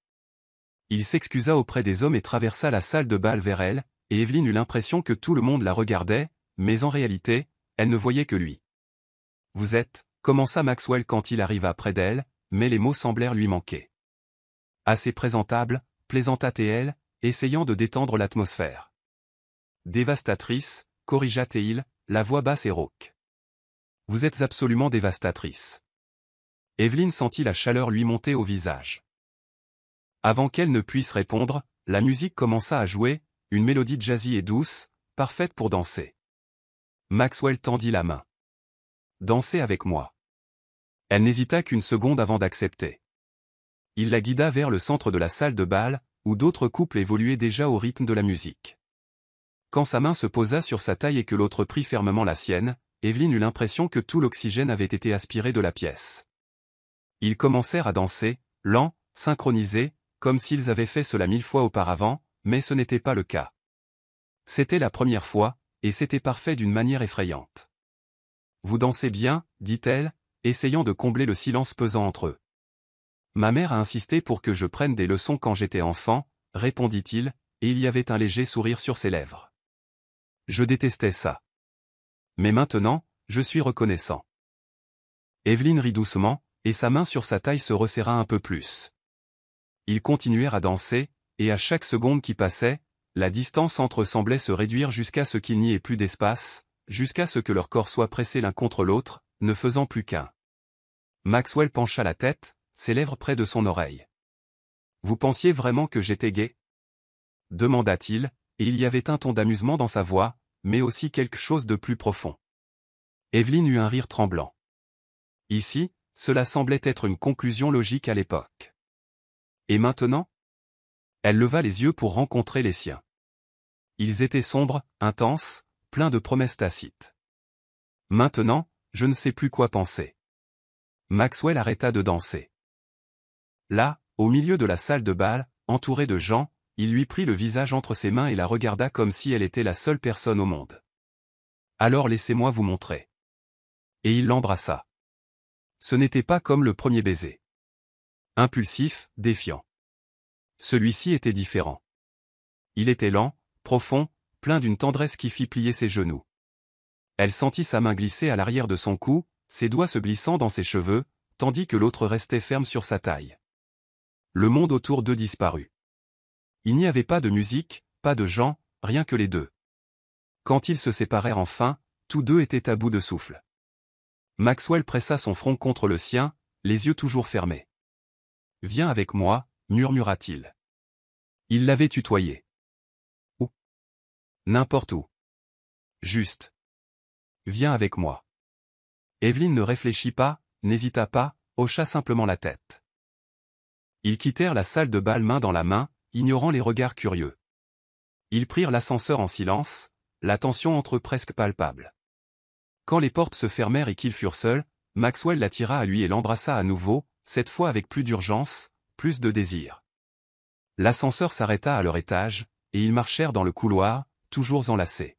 Il s'excusa auprès des hommes et traversa la salle de bal vers elle, et Evelyne eut l'impression que tout le monde la regardait, mais en réalité, elle ne voyait que lui. « Vous êtes » commença Maxwell quand il arriva près d'elle, mais les mots semblèrent lui manquer. « Assez présentable » plaisanta-t-elle, essayant de détendre l'atmosphère. « Dévastatrice » corrigea-t-il, la voix basse et rauque. « Vous êtes absolument dévastatrice. » Evelyne sentit la chaleur lui monter au visage. Avant qu'elle ne puisse répondre, la musique commença à jouer, une mélodie jazzy et douce, parfaite pour danser. Maxwell tendit la main. « Dansez avec moi. » Elle n'hésita qu'une seconde avant d'accepter. Il la guida vers le centre de la salle de bal, où d'autres couples évoluaient déjà au rythme de la musique. Quand sa main se posa sur sa taille et que l'autre prit fermement la sienne, Evelyne eut l'impression que tout l'oxygène avait été aspiré de la pièce. Ils commencèrent à danser, lents, synchronisés, comme s'ils avaient fait cela 1000 fois auparavant, mais ce n'était pas le cas. C'était la première fois, et c'était parfait d'une manière effrayante. « Vous dansez bien, dit-elle, essayant de combler le silence pesant entre eux. « Ma mère a insisté pour que je prenne des leçons quand j'étais enfant, répondit-il, et il y avait un léger sourire sur ses lèvres. Je détestais ça. Mais maintenant, je suis reconnaissant. Evelyne rit doucement, et sa main sur sa taille se resserra un peu plus. Ils continuèrent à danser, et à chaque seconde qui passait, la distance entre eux semblait se réduire jusqu'à ce qu'il n'y ait plus d'espace, jusqu'à ce que leurs corps soient pressés l'un contre l'autre, ne faisant plus qu'un. Maxwell pencha la tête, ses lèvres près de son oreille. « Vous pensiez vraiment que j'étais gai » demanda-t-il, et il y avait un ton d'amusement dans sa voix, mais aussi quelque chose de plus profond. Evelyne eut un rire tremblant. Ici, cela semblait être une conclusion logique à l'époque. Et maintenant? Elle leva les yeux pour rencontrer les siens. Ils étaient sombres, intenses, pleins de promesses tacites. Maintenant, je ne sais plus quoi penser. Maxwell arrêta de danser. Là, au milieu de la salle de bal, entouré de gens, il lui prit le visage entre ses mains et la regarda comme si elle était la seule personne au monde. Alors laissez-moi vous montrer. Et il l'embrassa. Ce n'était pas comme le premier baiser. Impulsif, défiant. Celui-ci était différent. Il était lent, profond, plein d'une tendresse qui fit plier ses genoux. Elle sentit sa main glisser à l'arrière de son cou, ses doigts se glissant dans ses cheveux, tandis que l'autre restait ferme sur sa taille. Le monde autour d'eux disparut. Il n'y avait pas de musique, pas de gens, rien que les deux. Quand ils se séparèrent enfin, tous deux étaient à bout de souffle. Maxwell pressa son front contre le sien, les yeux toujours fermés. « Viens avec moi », murmura-t-il. Il l'avait tutoyé. « Où ? » ?»« N'importe où. »« Juste. Viens avec moi. » Evelyn ne réfléchit pas, n'hésita pas, hocha simplement la tête. Ils quittèrent la salle de bal main dans la main, ignorant les regards curieux. Ils prirent l'ascenseur en silence, la tension entre eux presque palpable. Quand les portes se fermèrent et qu'ils furent seuls, Maxwell l'attira à lui et l'embrassa à nouveau, cette fois avec plus d'urgence, plus de désir. L'ascenseur s'arrêta à leur étage, et ils marchèrent dans le couloir, toujours enlacés.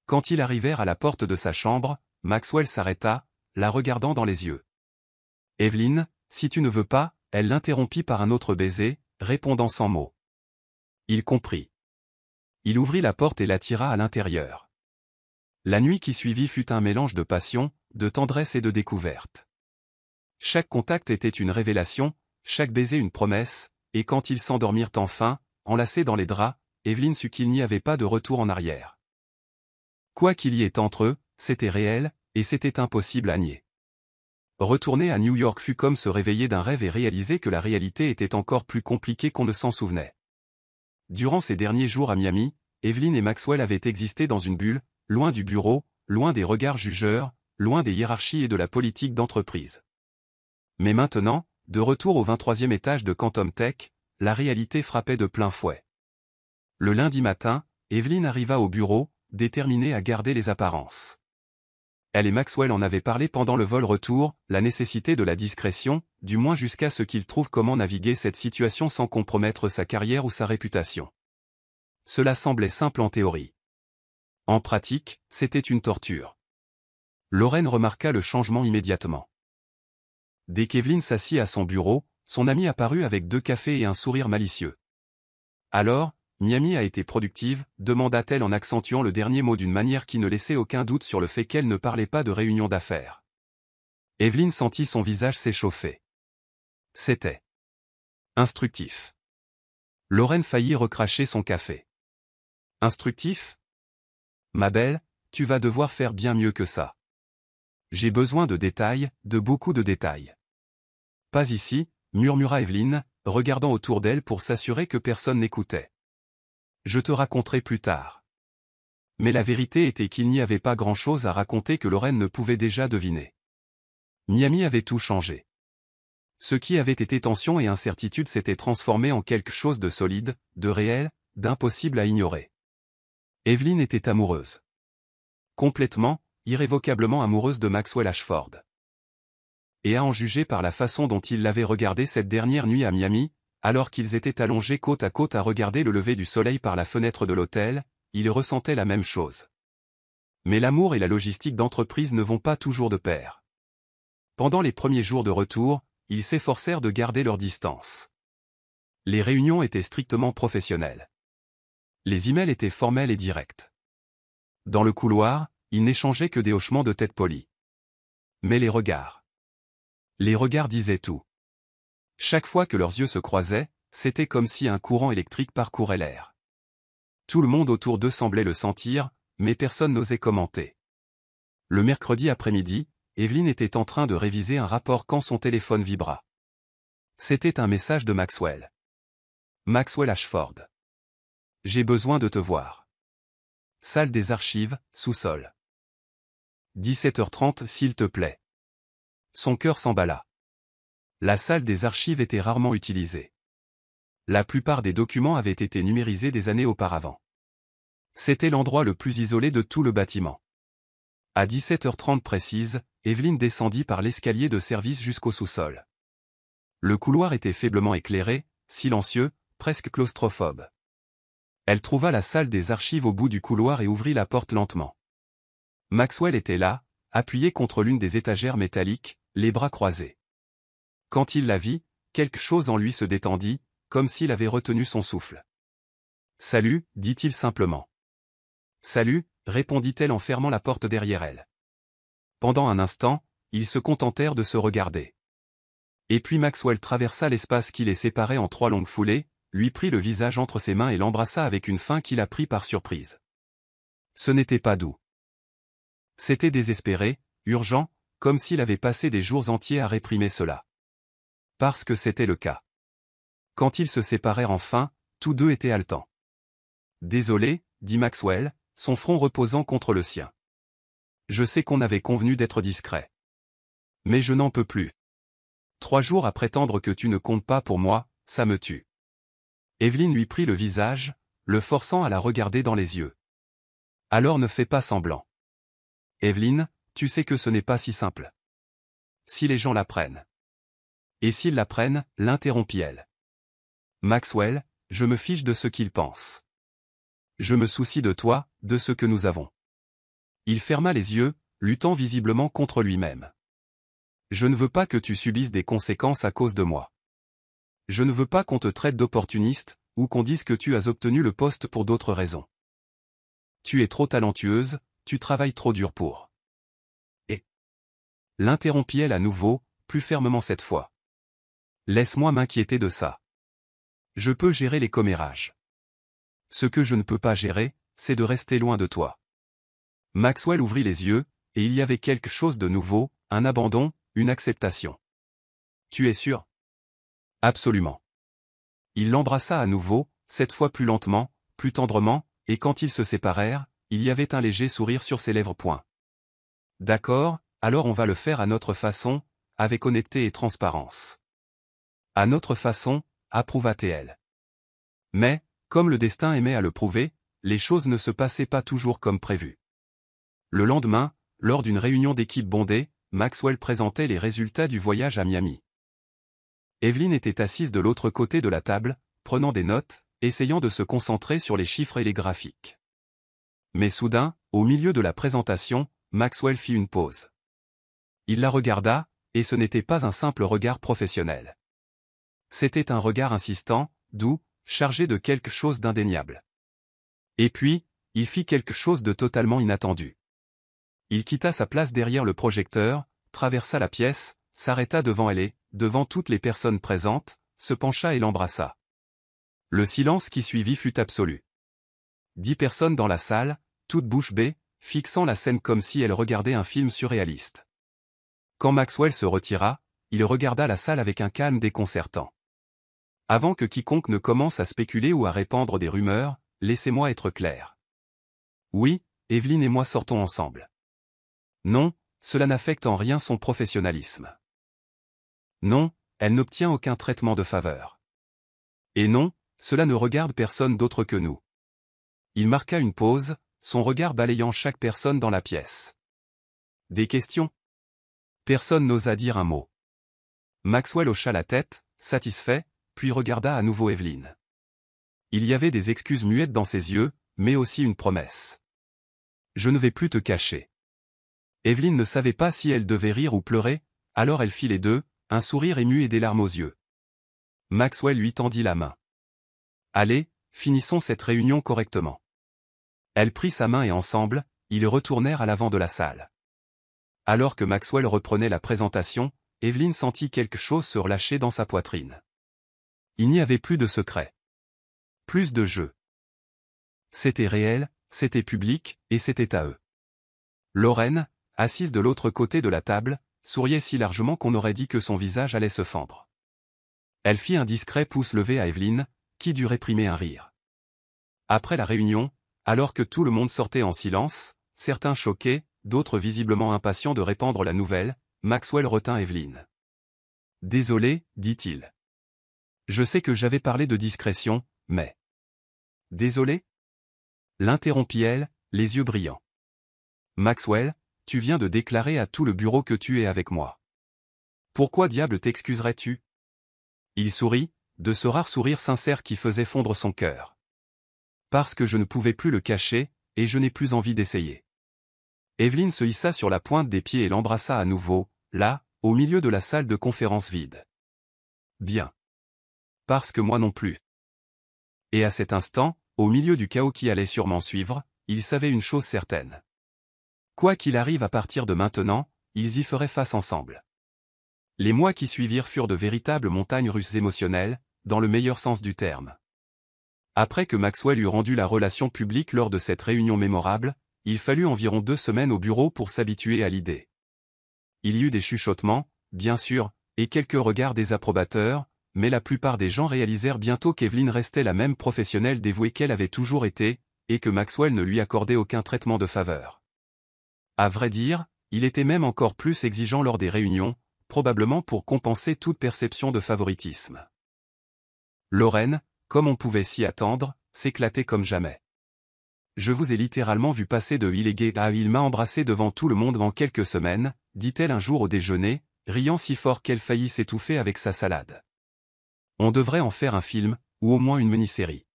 Quand ils arrivèrent à la porte de sa chambre, Maxwell s'arrêta, la regardant dans les yeux. « Evelyn, si tu ne veux pas », elle l'interrompit par un autre baiser, répondant sans mots. Il comprit. Il ouvrit la porte et l'attira à l'intérieur. La nuit qui suivit fut un mélange de passion, de tendresse et de découverte. Chaque contact était une révélation, chaque baiser une promesse, et quand ils s'endormirent enfin, enlacés dans les draps, Evelyn sut qu'il n'y avait pas de retour en arrière. Quoi qu'il y ait entre eux, c'était réel, et c'était impossible à nier. Retourner à New York fut comme se réveiller d'un rêve et réaliser que la réalité était encore plus compliquée qu'on ne s'en souvenait. Durant ces derniers jours à Miami, Evelyn et Maxwell avaient existé dans une bulle, loin du bureau, loin des regards jugeurs, loin des hiérarchies et de la politique d'entreprise. Mais maintenant, de retour au 23e étage de Quantum Tech, la réalité frappait de plein fouet. Le lundi matin, Evelyn arriva au bureau, déterminée à garder les apparences. Elle et Maxwell en avaient parlé pendant le vol retour, la nécessité de la discrétion, du moins jusqu'à ce qu'il trouve comment naviguer cette situation sans compromettre sa carrière ou sa réputation. Cela semblait simple en théorie. En pratique, c'était une torture. Lorraine remarqua le changement immédiatement. Dès qu'Evelyn s'assit à son bureau, son amie apparut avec 2 cafés et un sourire malicieux. « Alors, Miami a été productive ?» demanda-t-elle en accentuant le dernier mot d'une manière qui ne laissait aucun doute sur le fait qu'elle ne parlait pas de réunion d'affaires. Evelyn sentit son visage s'échauffer. C'était instructif. Lorraine faillit recracher son café. Instructif ? Ma belle, tu vas devoir faire bien mieux que ça. J'ai besoin de détails, de beaucoup de détails. Pas ici, murmura Evelyn, regardant autour d'elle pour s'assurer que personne n'écoutait. Je te raconterai plus tard. Mais la vérité était qu'il n'y avait pas grand-chose à raconter que Lorraine ne pouvait déjà deviner. Miami avait tout changé. Ce qui avait été tension et incertitude s'était transformé en quelque chose de solide, de réel, d'impossible à ignorer. Evelyn était amoureuse. Complètement, irrévocablement amoureuse de Maxwell Ashford. Et à en juger par la façon dont il l'avait regardée cette dernière nuit à Miami, alors qu'ils étaient allongés côte à côte à regarder le lever du soleil par la fenêtre de l'hôtel, il ressentait la même chose. Mais l'amour et la logistique d'entreprise ne vont pas toujours de pair. Pendant les premiers jours de retour, ils s'efforcèrent de garder leur distance. Les réunions étaient strictement professionnelles. Les emails étaient formels et directs. Dans le couloir, ils n'échangeaient que des hochements de tête polis. Mais les regards disaient tout. Chaque fois que leurs yeux se croisaient, c'était comme si un courant électrique parcourait l'air. Tout le monde autour d'eux semblait le sentir, mais personne n'osait commenter. Le mercredi après-midi, Evelyn était en train de réviser un rapport quand son téléphone vibra. C'était un message de Maxwell. Maxwell Ashford. J'ai besoin de te voir. Salle des archives, sous-sol. 17h30 s'il te plaît. Son cœur s'emballa. La salle des archives était rarement utilisée. La plupart des documents avaient été numérisés des années auparavant. C'était l'endroit le plus isolé de tout le bâtiment. À 17h30 précise, Evelyn descendit par l'escalier de service jusqu'au sous-sol. Le couloir était faiblement éclairé, silencieux, presque claustrophobe. Elle trouva la salle des archives au bout du couloir et ouvrit la porte lentement. Maxwell était là, appuyé contre l'une des étagères métalliques, les bras croisés. Quand il la vit, quelque chose en lui se détendit, comme s'il avait retenu son souffle. « Salut », dit-il simplement. « Salut », répondit-elle en fermant la porte derrière elle. Pendant un instant, ils se contentèrent de se regarder. Et puis Maxwell traversa l'espace qui les séparait en 3 longues foulées, lui prit le visage entre ses mains et l'embrassa avec une faim qui la prit par surprise. Ce n'était pas doux. C'était désespéré, urgent, comme s'il avait passé des jours entiers à réprimer cela. Parce que c'était le cas. Quand ils se séparèrent enfin, tous deux étaient haletants. « Désolé », dit Maxwell, son front reposant contre le sien. « Je sais qu'on avait convenu d'être discret. Mais je n'en peux plus. 3 jours à prétendre que tu ne comptes pas pour moi, ça me tue. » Evelyne lui prit le visage, le forçant à la regarder dans les yeux. « Alors ne fais pas semblant. Evelyne, tu sais que ce n'est pas si simple. Si les gens l'apprennent. » « Et s'ils l'apprennent, l'interrompit-elle. Maxwell, je me fiche de ce qu'ils pensent. Je me soucie de toi, de ce que nous avons. Il ferma les yeux, luttant visiblement contre lui-même. Je ne veux pas que tu subisses des conséquences à cause de moi. Je ne veux pas qu'on te traite d'opportuniste, ou qu'on dise que tu as obtenu le poste pour d'autres raisons. Tu es trop talentueuse, tu travailles trop dur pour. Et l'interrompit-elle à nouveau, plus fermement cette fois. Laisse-moi m'inquiéter de ça. Je peux gérer les commérages. Ce que je ne peux pas gérer, c'est de rester loin de toi. Maxwell ouvrit les yeux, et il y avait quelque chose de nouveau, un abandon, une acceptation. Tu es sûr? Absolument. Il l'embrassa à nouveau, cette fois plus lentement, plus tendrement, et quand ils se séparèrent, il y avait un léger sourire sur ses lèvres. D'accord, alors on va le faire à notre façon, avec honnêteté et transparence. À notre façon, approuva-t-elle. Mais, comme le destin aimait à le prouver, les choses ne se passaient pas toujours comme prévu. Le lendemain, lors d'une réunion d'équipe bondée, Maxwell présentait les résultats du voyage à Miami. Evelyne était assise de l'autre côté de la table, prenant des notes, essayant de se concentrer sur les chiffres et les graphiques. Mais soudain, au milieu de la présentation, Maxwell fit une pause. Il la regarda, et ce n'était pas un simple regard professionnel. C'était un regard insistant, doux, chargé de quelque chose d'indéniable. Et puis, il fit quelque chose de totalement inattendu. Il quitta sa place derrière le projecteur, traversa la pièce, s'arrêta devant elle et, devant toutes les personnes présentes, se pencha et l'embrassa. Le silence qui suivit fut absolu. 10 personnes dans la salle, toutes bouche bée, fixant la scène comme si elles regardaient un film surréaliste. Quand Maxwell se retira, il regarda la salle avec un calme déconcertant. Avant que quiconque ne commence à spéculer ou à répandre des rumeurs, laissez-moi être clair. Oui, Evelyne et moi sortons ensemble. Non, cela n'affecte en rien son professionnalisme. Non, elle n'obtient aucun traitement de faveur. Et non, cela ne regarde personne d'autre que nous. Il marqua une pause, son regard balayant chaque personne dans la pièce. Des questions? Personne n'osa dire un mot. Maxwell hocha la tête, satisfait, puis regarda à nouveau Evelyne. Il y avait des excuses muettes dans ses yeux, mais aussi une promesse. Je ne vais plus te cacher. Evelyne ne savait pas si elle devait rire ou pleurer, alors elle fit les deux, un sourire ému et des larmes aux yeux. Maxwell lui tendit la main. Allez, finissons cette réunion correctement. Elle prit sa main et ensemble, ils retournèrent à l'avant de la salle. Alors que Maxwell reprenait la présentation, Evelyne sentit quelque chose se relâcher dans sa poitrine. Il n'y avait plus de secret. Plus de jeu. C'était réel, c'était public, et c'était à eux. Lorraine, assise de l'autre côté de la table, souriait si largement qu'on aurait dit que son visage allait se fendre. Elle fit un discret pouce levé à Evelyne, qui dut réprimer un rire. Après la réunion, alors que tout le monde sortait en silence, certains choqués, d'autres visiblement impatients de répandre la nouvelle, Maxwell retint Evelyne. « Désolé, dit-il. Je sais que j'avais parlé de discrétion, mais... » Désolé? L'interrompit-elle, les yeux brillants. Maxwell, tu viens de déclarer à tout le bureau que tu es avec moi. Pourquoi diable t'excuserais-tu? Il sourit, de ce rare sourire sincère qui faisait fondre son cœur. Parce que je ne pouvais plus le cacher, et je n'ai plus envie d'essayer. Evelyne se hissa sur la pointe des pieds et l'embrassa à nouveau, là, au milieu de la salle de conférence vide. Bien. Parce que moi non plus. Et à cet instant, au milieu du chaos qui allait sûrement suivre, il savait une chose certaine. Quoi qu'il arrive à partir de maintenant, ils y feraient face ensemble. Les mois qui suivirent furent de véritables montagnes russes émotionnelles, dans le meilleur sens du terme. Après que Maxwell eut rendu la relation publique lors de cette réunion mémorable, il fallut environ 2 semaines au bureau pour s'habituer à l'idée. Il y eut des chuchotements, bien sûr, et quelques regards désapprobateurs, mais la plupart des gens réalisèrent bientôt qu'Evelyne restait la même professionnelle dévouée qu'elle avait toujours été, et que Maxwell ne lui accordait aucun traitement de faveur. À vrai dire, il était même encore plus exigeant lors des réunions, probablement pour compenser toute perception de favoritisme. Lorraine, comme on pouvait s'y attendre, s'éclatait comme jamais. Je vous ai littéralement vu passer de il est gay à il m'a embrassé devant tout le monde en quelques semaines, dit-elle un jour au déjeuner, riant si fort qu'elle faillit s'étouffer avec sa salade. On devrait en faire un film, ou au moins une mini-série.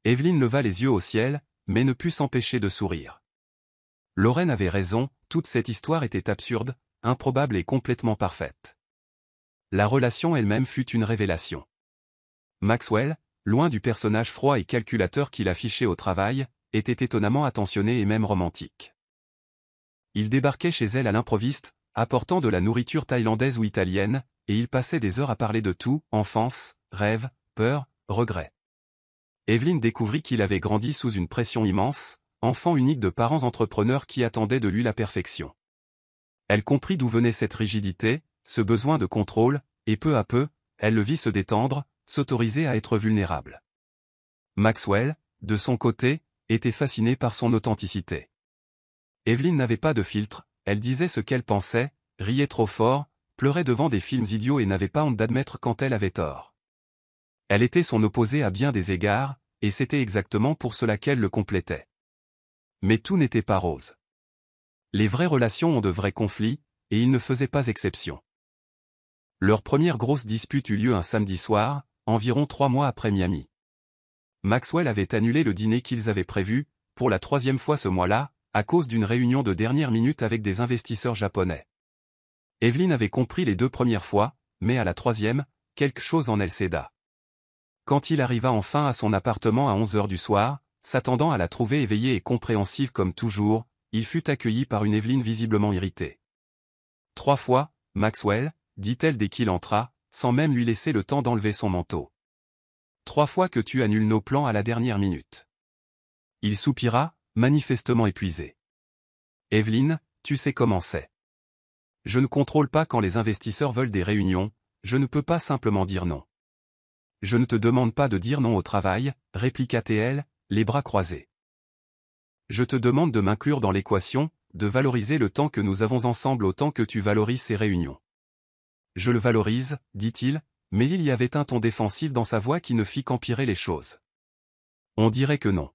Evelyne leva les yeux au ciel, mais ne put s'empêcher de sourire. Lorraine avait raison, toute cette histoire était absurde, improbable et complètement parfaite. La relation elle-même fut une révélation. Maxwell, loin du personnage froid et calculateur qu'il affichait au travail, était étonnamment attentionné et même romantique. Il débarquait chez elle à l'improviste, apportant de la nourriture thaïlandaise ou italienne, et il passait des heures à parler de tout, enfance, rêve, peur, regret. Evelyne découvrit qu'il avait grandi sous une pression immense, enfant unique de parents entrepreneurs qui attendaient de lui la perfection. Elle comprit d'où venait cette rigidité, ce besoin de contrôle, et peu à peu, elle le vit se détendre, s'autoriser à être vulnérable. Maxwell, de son côté, était fasciné par son authenticité. Evelyne n'avait pas de filtre, elle disait ce qu'elle pensait, riait trop fort, pleurait devant des films idiots et n'avait pas honte d'admettre quand elle avait tort. Elle était son opposé à bien des égards, et c'était exactement pour cela qu'elle le complétait. Mais tout n'était pas rose. Les vraies relations ont de vrais conflits, et ils ne faisaient pas exception. Leur première grosse dispute eut lieu un samedi soir, environ 3 mois après Miami. Maxwell avait annulé le dîner qu'ils avaient prévu, pour la 3e fois ce mois-là, à cause d'une réunion de dernière minute avec des investisseurs japonais. Evelyne avait compris les 2 premières fois, mais à la 3e, quelque chose en elle céda. Quand il arriva enfin à son appartement à 11h du soir, s'attendant à la trouver éveillée et compréhensive comme toujours, il fut accueilli par une Evelyne visiblement irritée. 3 fois, Maxwell, dit-elle dès qu'il entra, sans même lui laisser le temps d'enlever son manteau. 3 fois que tu annules nos plans à la dernière minute. Il soupira, manifestement épuisé. Evelyne, tu sais comment c'est. Je ne contrôle pas quand les investisseurs veulent des réunions, je ne peux pas simplement dire non. Je ne te demande pas de dire non au travail, répliqua-t-elle, les bras croisés. Je te demande de m'inclure dans l'équation, de valoriser le temps que nous avons ensemble autant que tu valorises ces réunions. Je le valorise, dit-il, mais il y avait un ton défensif dans sa voix qui ne fit qu'empirer les choses. On dirait que non.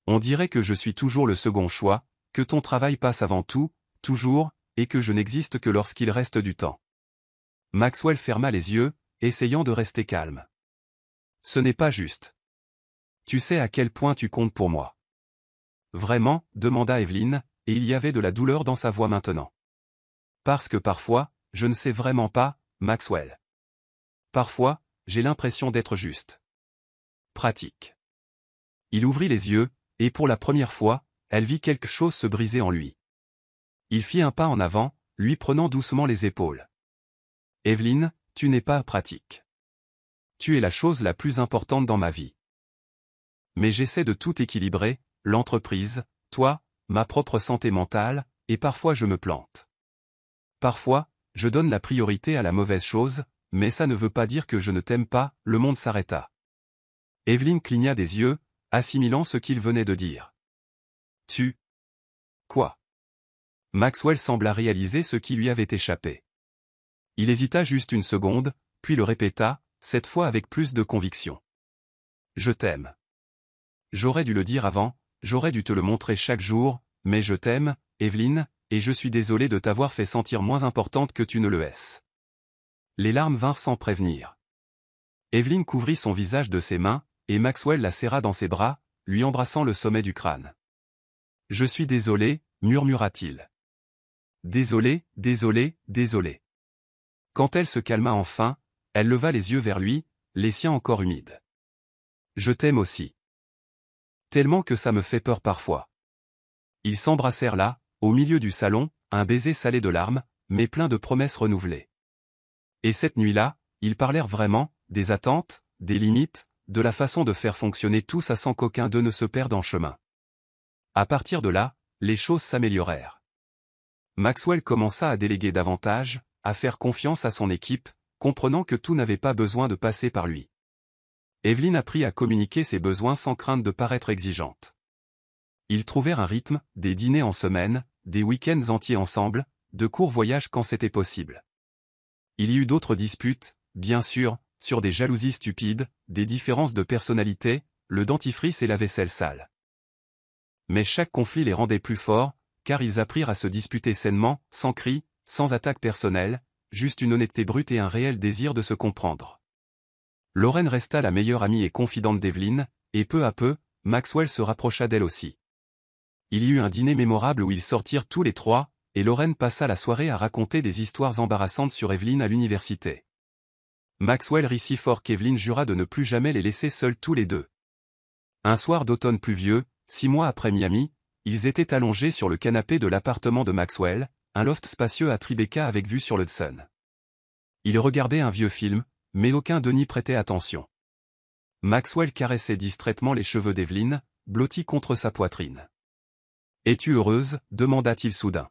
On dirait que je suis toujours le second choix, que ton travail passe avant tout, toujours, et que je n'existe que lorsqu'il reste du temps. Maxwell ferma les yeux, essayant de rester calme. Ce n'est pas juste. Tu sais à quel point tu comptes pour moi. Vraiment, demanda Evelyne, et il y avait de la douleur dans sa voix maintenant. Parce que parfois, je ne sais vraiment pas, Maxwell. Parfois, j'ai l'impression d'être juste. Pratique. Il ouvrit les yeux, et pour la première fois, elle vit quelque chose se briser en lui. Il fit un pas en avant, lui prenant doucement les épaules. Evelyne, tu n'es pas pratique. Tu es la chose la plus importante dans ma vie. Mais j'essaie de tout équilibrer, l'entreprise, toi, ma propre santé mentale, et parfois je me plante. Parfois, je donne la priorité à la mauvaise chose, mais ça ne veut pas dire que je ne t'aime pas, le monde s'arrêta. Evelyne cligna des yeux, assimilant ce qu'il venait de dire. Tu. Quoi? Maxwell sembla réaliser ce qui lui avait échappé. Il hésita juste une seconde, puis le répéta, cette fois avec plus de conviction. Je t'aime. J'aurais dû le dire avant, j'aurais dû te le montrer chaque jour, mais je t'aime, Evelyne, et je suis désolé de t'avoir fait sentir moins importante que tu ne le es. Les larmes vinrent sans prévenir. Evelyn couvrit son visage de ses mains, et Maxwell la serra dans ses bras, lui embrassant le sommet du crâne. « Je suis désolé, murmura-t-il. Désolé, désolé, désolé. Quand elle se calma enfin, elle leva les yeux vers lui, les siens encore humides. Je t'aime aussi. Tellement que ça me fait peur parfois. Ils s'embrassèrent là, au milieu du salon, un baiser salé de larmes, mais plein de promesses renouvelées. Et cette nuit-là, ils parlèrent vraiment, des attentes, des limites, de la façon de faire fonctionner tout ça sans qu'aucun d'eux ne se perde en chemin. À partir de là, les choses s'améliorèrent. Maxwell commença à déléguer davantage, à faire confiance à son équipe, comprenant que tout n'avait pas besoin de passer par lui. Evelyn apprit à communiquer ses besoins sans crainte de paraître exigeante. Ils trouvèrent un rythme, des dîners en semaine, des week-ends entiers ensemble, de courts voyages quand c'était possible. Il y eut d'autres disputes, bien sûr, sur des jalousies stupides, des différences de personnalité, le dentifrice et la vaisselle sale. Mais chaque conflit les rendait plus forts, car ils apprirent à se disputer sainement, sans cris, sans attaque personnelle, juste une honnêteté brute et un réel désir de se comprendre. Lorraine resta la meilleure amie et confidente d'Evelyn, et peu à peu, Maxwell se rapprocha d'elle aussi. Il y eut un dîner mémorable où ils sortirent tous les trois, et Lorraine passa la soirée à raconter des histoires embarrassantes sur Evelyn à l'université. Maxwell rit si fort qu'Evelyn jura de ne plus jamais les laisser seuls tous les deux. Un soir d'automne pluvieux, 6 mois après Miami, ils étaient allongés sur le canapé de l'appartement de Maxwell, un loft spacieux à Tribeca avec vue sur l'Hudson. Ils regardaient un vieux film, mais aucun d'eux n'y prêtait attention. Maxwell caressait distraitement les cheveux d'Evelyn, blottis contre sa poitrine. « Es-tu heureuse » demanda-t-il soudain.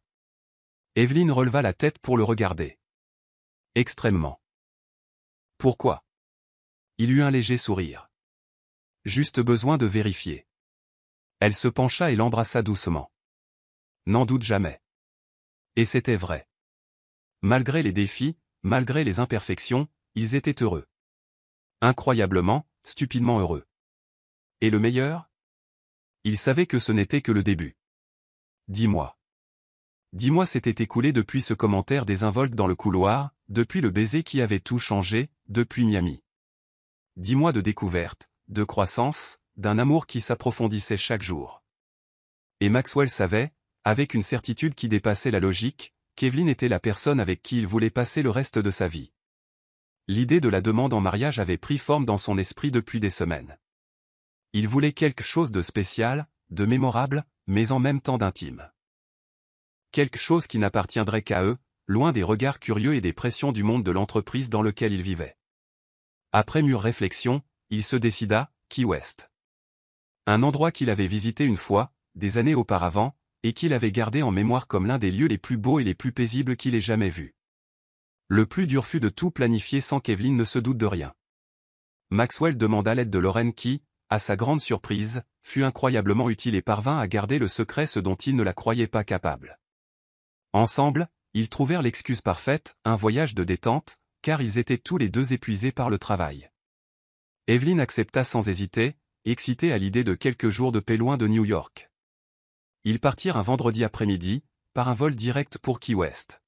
Evelyn releva la tête pour le regarder. « Extrêmement. »« Pourquoi » Il eut un léger sourire. « Juste besoin de vérifier. » Elle se pencha et l'embrassa doucement. « N'en doute jamais. » Et c'était vrai. Malgré les défis, malgré les imperfections, ils étaient heureux. Incroyablement, stupidement heureux. Et le meilleur ? Ils savaient que ce n'était que le début. 10 mois. 10 mois s'étaient écoulés depuis ce commentaire désinvolte dans le couloir, depuis le baiser qui avait tout changé, depuis Miami. 10 mois de découverte, de croissance, d'un amour qui s'approfondissait chaque jour. Et Maxwell savait, avec une certitude qui dépassait la logique, qu'Evelyn était la personne avec qui il voulait passer le reste de sa vie. L'idée de la demande en mariage avait pris forme dans son esprit depuis des semaines. Il voulait quelque chose de spécial, de mémorable, mais en même temps d'intime. Quelque chose qui n'appartiendrait qu'à eux, loin des regards curieux et des pressions du monde de l'entreprise dans lequel il vivait. Après mûre réflexion, il se décida, Key West. Un endroit qu'il avait visité une fois, des années auparavant, et qu'il avait gardé en mémoire comme l'un des lieux les plus beaux et les plus paisibles qu'il ait jamais vus. Le plus dur fut de tout planifier sans qu'Evelyn ne se doute de rien. Maxwell demanda l'aide de Lorraine qui, à sa grande surprise, fut incroyablement utile et parvint à garder le secret ce dont il ne la croyait pas capable. Ensemble, ils trouvèrent l'excuse parfaite, un voyage de détente, car ils étaient tous les deux épuisés par le travail. Evelyn accepta sans hésiter, excitée à l'idée de quelques jours de paix loin de New York. Ils partirent un vendredi après-midi, par un vol direct pour Key West.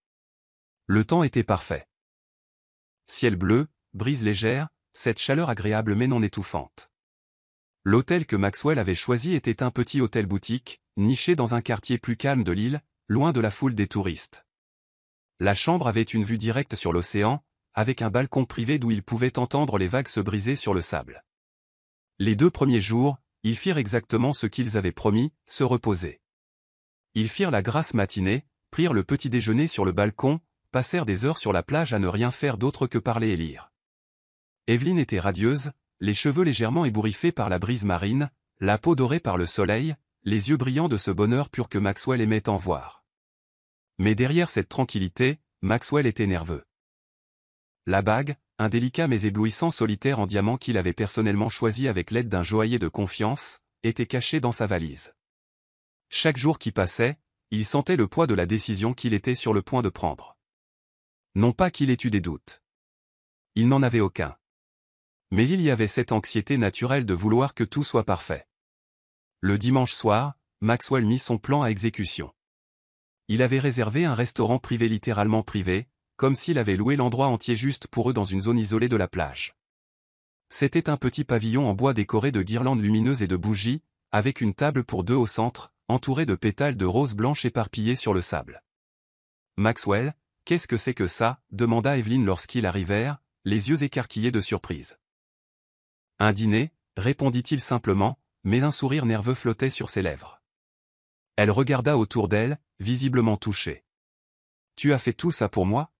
Le temps était parfait. Ciel bleu, brise légère, cette chaleur agréable mais non étouffante. L'hôtel que Maxwell avait choisi était un petit hôtel boutique, niché dans un quartier plus calme de l'île, loin de la foule des touristes. La chambre avait une vue directe sur l'océan, avec un balcon privé d'où ils pouvaient entendre les vagues se briser sur le sable. Les 2 premiers jours, ils firent exactement ce qu'ils avaient promis, se reposer. Ils firent la grasse matinée, prirent le petit déjeuner sur le balcon, passèrent des heures sur la plage à ne rien faire d'autre que parler et lire. Evelyn était radieuse, les cheveux légèrement ébouriffés par la brise marine, la peau dorée par le soleil, les yeux brillants de ce bonheur pur que Maxwell aimait en voir. Mais derrière cette tranquillité, Maxwell était nerveux. La bague, un délicat mais éblouissant solitaire en diamant qu'il avait personnellement choisi avec l'aide d'un joaillier de confiance, était cachée dans sa valise. Chaque jour qui passait, il sentait le poids de la décision qu'il était sur le point de prendre. Non pas qu'il ait eu des doutes. Il n'en avait aucun. Mais il y avait cette anxiété naturelle de vouloir que tout soit parfait. Le dimanche soir, Maxwell mit son plan à exécution. Il avait réservé un restaurant privé littéralement privé, comme s'il avait loué l'endroit entier juste pour eux dans une zone isolée de la plage. C'était un petit pavillon en bois décoré de guirlandes lumineuses et de bougies, avec une table pour deux au centre, entourée de pétales de roses blanches éparpillés sur le sable. Maxwell, qu'est-ce que c'est que ça? Demanda Evelyn lorsqu'ils arrivèrent, les yeux écarquillés de surprise. Un dîner, répondit-il simplement, mais un sourire nerveux flottait sur ses lèvres. Elle regarda autour d'elle, visiblement touchée. Tu as fait tout ça pour moi?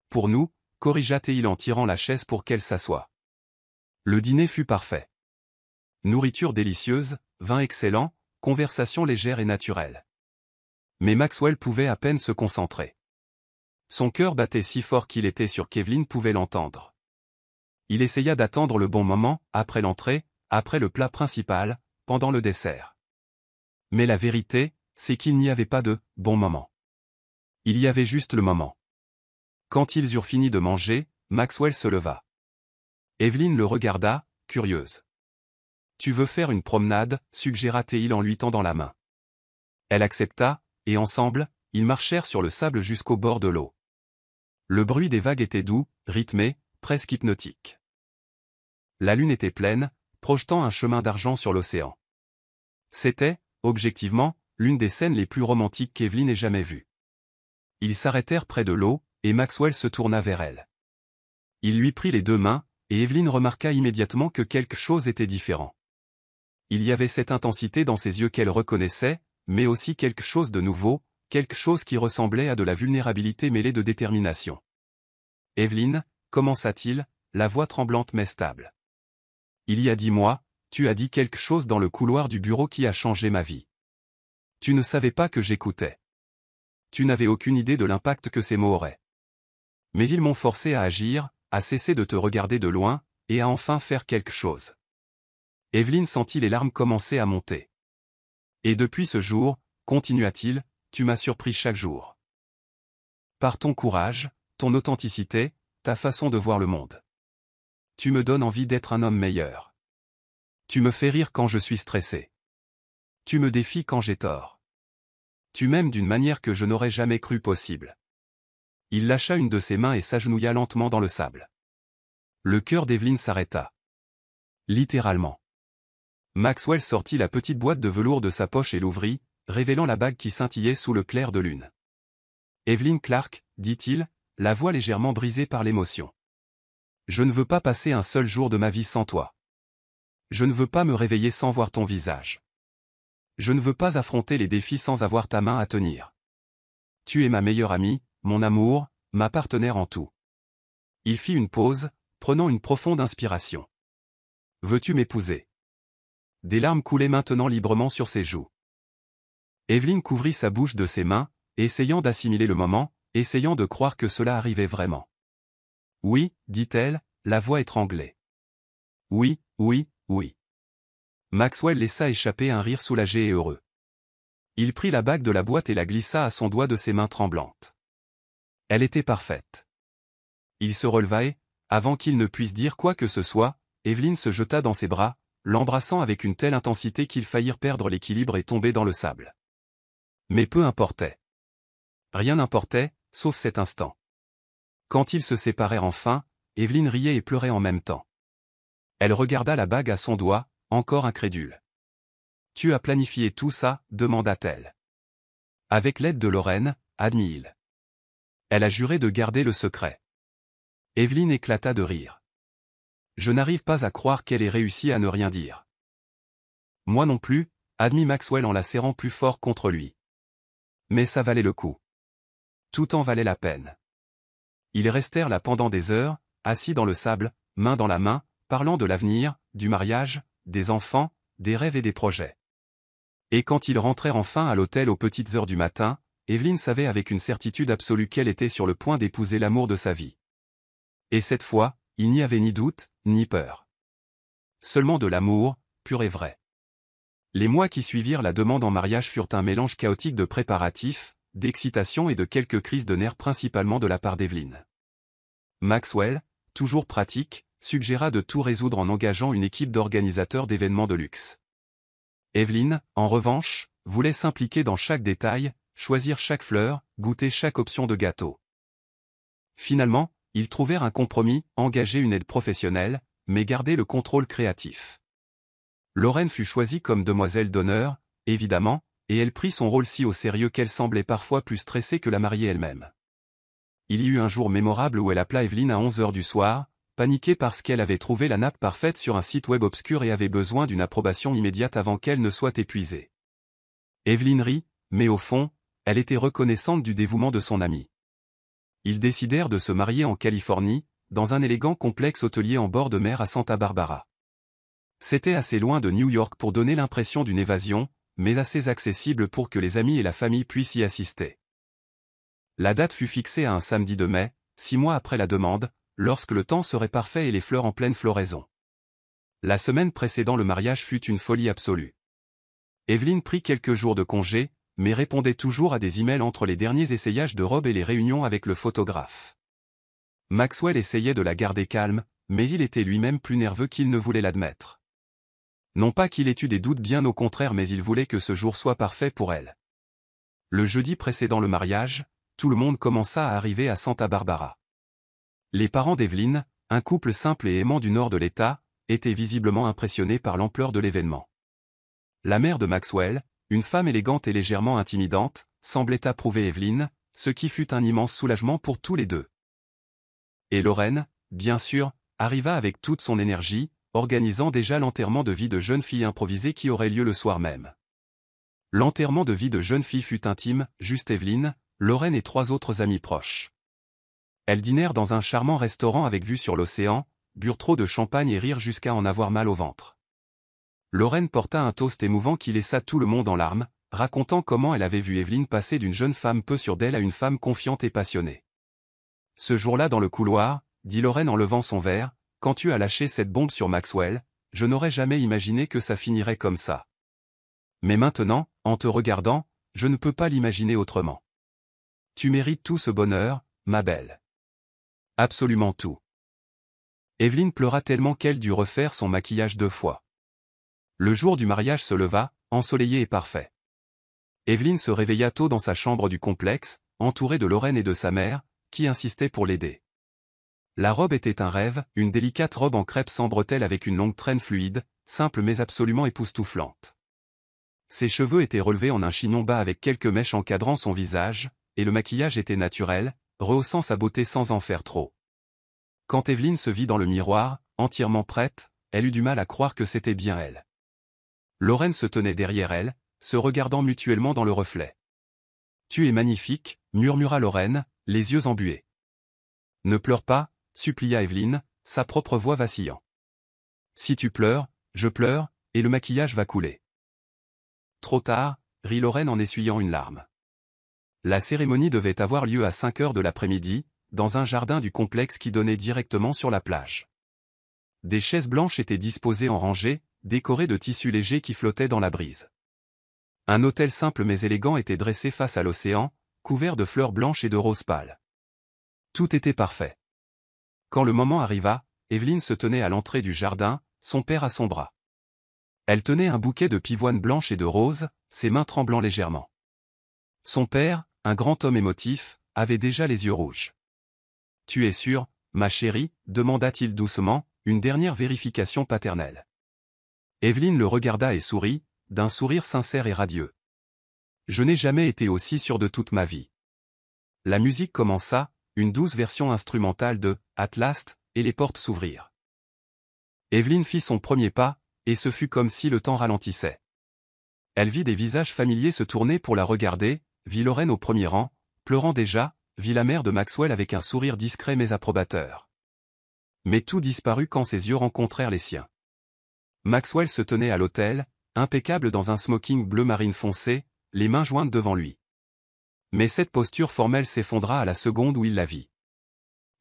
Pour nous, corrigea-t-il en tirant la chaise pour qu'elle s'assoie. Le dîner fut parfait. Nourriture délicieuse, vin excellent, conversation légère et naturelle. Mais Maxwell pouvait à peine se concentrer. Son cœur battait si fort qu'il était sûr qu'Evelyn pouvait l'entendre. Il essaya d'attendre le bon moment, après l'entrée, après le plat principal, pendant le dessert. Mais la vérité, c'est qu'il n'y avait pas de « bon moment ». Il y avait juste le moment. Quand ils eurent fini de manger, Maxwell se leva. Evelyn le regarda, curieuse. « Tu veux faire une promenade » suggéra-t-il en lui tendant la main. Elle accepta, et ensemble, ils marchèrent sur le sable jusqu'au bord de l'eau. Le bruit des vagues était doux, rythmé, presque hypnotique. La lune était pleine, projetant un chemin d'argent sur l'océan. C'était, objectivement, l'une des scènes les plus romantiques qu'Evelyn ait jamais vues. Ils s'arrêtèrent près de l'eau, et Maxwell se tourna vers elle. Il lui prit les deux mains, et Evelyn remarqua immédiatement que quelque chose était différent. Il y avait cette intensité dans ses yeux qu'elle reconnaissait, mais aussi quelque chose de nouveau, quelque chose qui ressemblait à de la vulnérabilité mêlée de détermination. « Evelyn, commença-t-il, la voix tremblante mais stable. Il y a 10 mois, tu as dit quelque chose dans le couloir du bureau qui a changé ma vie. Tu ne savais pas que j'écoutais. Tu n'avais aucune idée de l'impact que ces mots auraient. Mais ils m'ont forcé à agir, à cesser de te regarder de loin, et à enfin faire quelque chose. » Evelyn sentit les larmes commencer à monter. « Et depuis ce jour, continua-t-il, tu m'as surpris chaque jour. Par ton courage, ton authenticité, ta façon de voir le monde. Tu me donnes envie d'être un homme meilleur. Tu me fais rire quand je suis stressé. Tu me défies quand j'ai tort. Tu m'aimes d'une manière que je n'aurais jamais cru possible. » Il lâcha une de ses mains et s'agenouilla lentement dans le sable. Le cœur d'Evelyn s'arrêta. Littéralement. Maxwell sortit la petite boîte de velours de sa poche et l'ouvrit, révélant la bague qui scintillait sous le clair de lune. « Evelyn Clark, dit-il, la voix légèrement brisée par l'émotion. Je ne veux pas passer un seul jour de ma vie sans toi. Je ne veux pas me réveiller sans voir ton visage. Je ne veux pas affronter les défis sans avoir ta main à tenir. Tu es ma meilleure amie, mon amour, ma partenaire en tout. » Il fit une pause, prenant une profonde inspiration. « Veux-tu m'épouser » Des larmes coulaient maintenant librement sur ses joues. Evelyn couvrit sa bouche de ses mains, essayant d'assimiler le moment, essayant de croire que cela arrivait vraiment. « Oui, dit-elle, la voix étranglée. « Oui, oui, oui. » Maxwell laissa échapper un rire soulagé et heureux. Il prit la bague de la boîte et la glissa à son doigt de ses mains tremblantes. Elle était parfaite. Il se releva et, avant qu'il ne puisse dire quoi que ce soit, Evelyn se jeta dans ses bras, l'embrassant avec une telle intensité qu'ils faillirent perdre l'équilibre et tomber dans le sable. Mais peu importait. Rien n'importait, sauf cet instant. Quand ils se séparèrent enfin, Evelyn riait et pleurait en même temps. Elle regarda la bague à son doigt, encore incrédule. « Tu as planifié tout ça ?» demanda-t-elle. « Avec l'aide de Lorraine, » admit-il. Elle a juré de garder le secret. Evelyn éclata de rire. « Je n'arrive pas à croire qu'elle ait réussi à ne rien dire. »« Moi non plus, » admit Maxwell en la serrant plus fort contre lui. « Mais ça valait le coup. Tout en valait la peine. » Ils restèrent là pendant des heures, assis dans le sable, main dans la main, parlant de l'avenir, du mariage, des enfants, des rêves et des projets. Et quand ils rentrèrent enfin à l'hôtel aux petites heures du matin, Evelyn savait avec une certitude absolue qu'elle était sur le point d'épouser l'amour de sa vie. Et cette fois, il n'y avait ni doute, ni peur. Seulement de l'amour, pur et vrai. Les mois qui suivirent la demande en mariage furent un mélange chaotique de préparatifs, d'excitation et de quelques crises de nerfs principalement de la part d'Evelyn. Maxwell, toujours pratique, suggéra de tout résoudre en engageant une équipe d'organisateurs d'événements de luxe. Evelyn, en revanche, voulait s'impliquer dans chaque détail, choisir chaque fleur, goûter chaque option de gâteau. Finalement, ils trouvèrent un compromis, engager une aide professionnelle, mais garder le contrôle créatif. Lorraine fut choisie comme demoiselle d'honneur, évidemment, et elle prit son rôle si au sérieux qu'elle semblait parfois plus stressée que la mariée elle-même. Il y eut un jour mémorable où elle appela Evelyne à 11 heures du soir, paniquée parce qu'elle avait trouvé la nappe parfaite sur un site web obscur et avait besoin d'une approbation immédiate avant qu'elle ne soit épuisée. Evelyne rit, mais au fond, elle était reconnaissante du dévouement de son amie. Ils décidèrent de se marier en Californie, dans un élégant complexe hôtelier en bord de mer à Santa Barbara. C'était assez loin de New York pour donner l'impression d'une évasion, mais assez accessible pour que les amis et la famille puissent y assister. La date fut fixée à un samedi de mai, 6 mois après la demande, lorsque le temps serait parfait et les fleurs en pleine floraison. La semaine précédant le mariage fut une folie absolue. Evelyne prit quelques jours de congé, mais répondait toujours à des emails entre les derniers essayages de robes et les réunions avec le photographe. Maxwell essayait de la garder calme, mais il était lui-même plus nerveux qu'il ne voulait l'admettre. Non pas qu'il ait eu des doutes, bien au contraire, mais il voulait que ce jour soit parfait pour elle. Le jeudi précédant le mariage, tout le monde commença à arriver à Santa Barbara. Les parents d'Evelyne, un couple simple et aimant du nord de l'État, étaient visiblement impressionnés par l'ampleur de l'événement. La mère de Maxwell, une femme élégante et légèrement intimidante, semblait approuver Evelyne, ce qui fut un immense soulagement pour tous les deux. Et Lorraine, bien sûr, arriva avec toute son énergie, organisant déjà l'enterrement de vie de jeune fille improvisé qui aurait lieu le soir même. L'enterrement de vie de jeune fille fut intime, juste Evelyne, Lorraine et 3 autres amis proches. Elles dînèrent dans un charmant restaurant avec vue sur l'océan, burent trop de champagne et rirent jusqu'à en avoir mal au ventre. Lorraine porta un toast émouvant qui laissa tout le monde en larmes, racontant comment elle avait vu Evelyne passer d'une jeune femme peu sûre d'elle à une femme confiante et passionnée. Ce jour-là dans le couloir, dit Lorraine en levant son verre, quand tu as lâché cette bombe sur Maxwell, je n'aurais jamais imaginé que ça finirait comme ça. Mais maintenant, en te regardant, je ne peux pas l'imaginer autrement. Tu mérites tout ce bonheur, ma belle. Absolument tout. Evelyne pleura tellement qu'elle dut refaire son maquillage 2 fois. Le jour du mariage se leva, ensoleillé et parfait. Evelyne se réveilla tôt dans sa chambre du complexe, entourée de Lorraine et de sa mère, qui insistaient pour l'aider. La robe était un rêve, une délicate robe en crêpe sans bretelles avec une longue traîne fluide, simple mais absolument époustouflante. Ses cheveux étaient relevés en un chignon bas avec quelques mèches encadrant son visage, et le maquillage était naturel, rehaussant sa beauté sans en faire trop. Quand Evelyne se vit dans le miroir, entièrement prête, elle eut du mal à croire que c'était bien elle. Lorraine se tenait derrière elle, se regardant mutuellement dans le reflet. « Tu es magnifique », murmura Lorraine, les yeux embués. « Ne pleure pas », supplia Evelyne, sa propre voix vacillant. « Si tu pleures, je pleure, et le maquillage va couler. » Trop tard, rit Lorraine en essuyant une larme. La cérémonie devait avoir lieu à 5 heures de l'après-midi, dans un jardin du complexe qui donnait directement sur la plage. Des chaises blanches étaient disposées en rangées, décorées de tissus légers qui flottaient dans la brise. Un autel simple mais élégant était dressé face à l'océan, couvert de fleurs blanches et de roses pâles. Tout était parfait. Quand le moment arriva, Evelyne se tenait à l'entrée du jardin, son père à son bras. Elle tenait un bouquet de pivoines blanches et de roses, ses mains tremblant légèrement. Son père, un grand homme émotif, avait déjà les yeux rouges. « Tu es sûre, ma chérie ?» demanda-t-il doucement, une dernière vérification paternelle. Evelyne le regarda et sourit, d'un sourire sincère et radieux. « Je n'ai jamais été aussi sûre de toute ma vie. » La musique commença, une douce version instrumentale de « At Last », et les portes s'ouvrirent. Evelyne fit son premier pas, et ce fut comme si le temps ralentissait. Elle vit des visages familiers se tourner pour la regarder, vit Lorraine au premier rang, pleurant déjà, vit la mère de Maxwell avec un sourire discret mais approbateur. Mais tout disparut quand ses yeux rencontrèrent les siens. Maxwell se tenait à l'autel, impeccable dans un smoking bleu marine foncé, les mains jointes devant lui. Mais cette posture formelle s'effondra à la seconde où il la vit.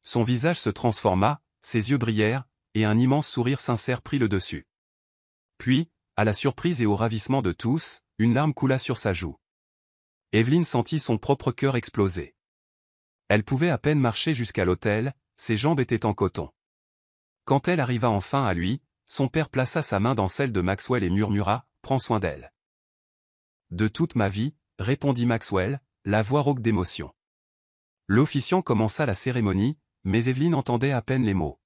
Son visage se transforma, ses yeux brillèrent, et un immense sourire sincère prit le dessus. Puis, à la surprise et au ravissement de tous, une larme coula sur sa joue. Evelyne sentit son propre cœur exploser. Elle pouvait à peine marcher jusqu'à l'autel, ses jambes étaient en coton. Quand elle arriva enfin à lui, son père plaça sa main dans celle de Maxwell et murmura « Prends soin d'elle. » « De toute ma vie, » répondit Maxwell, la voix rauque d'émotion. L'officiant commença la cérémonie, mais Evelyne entendait à peine les mots.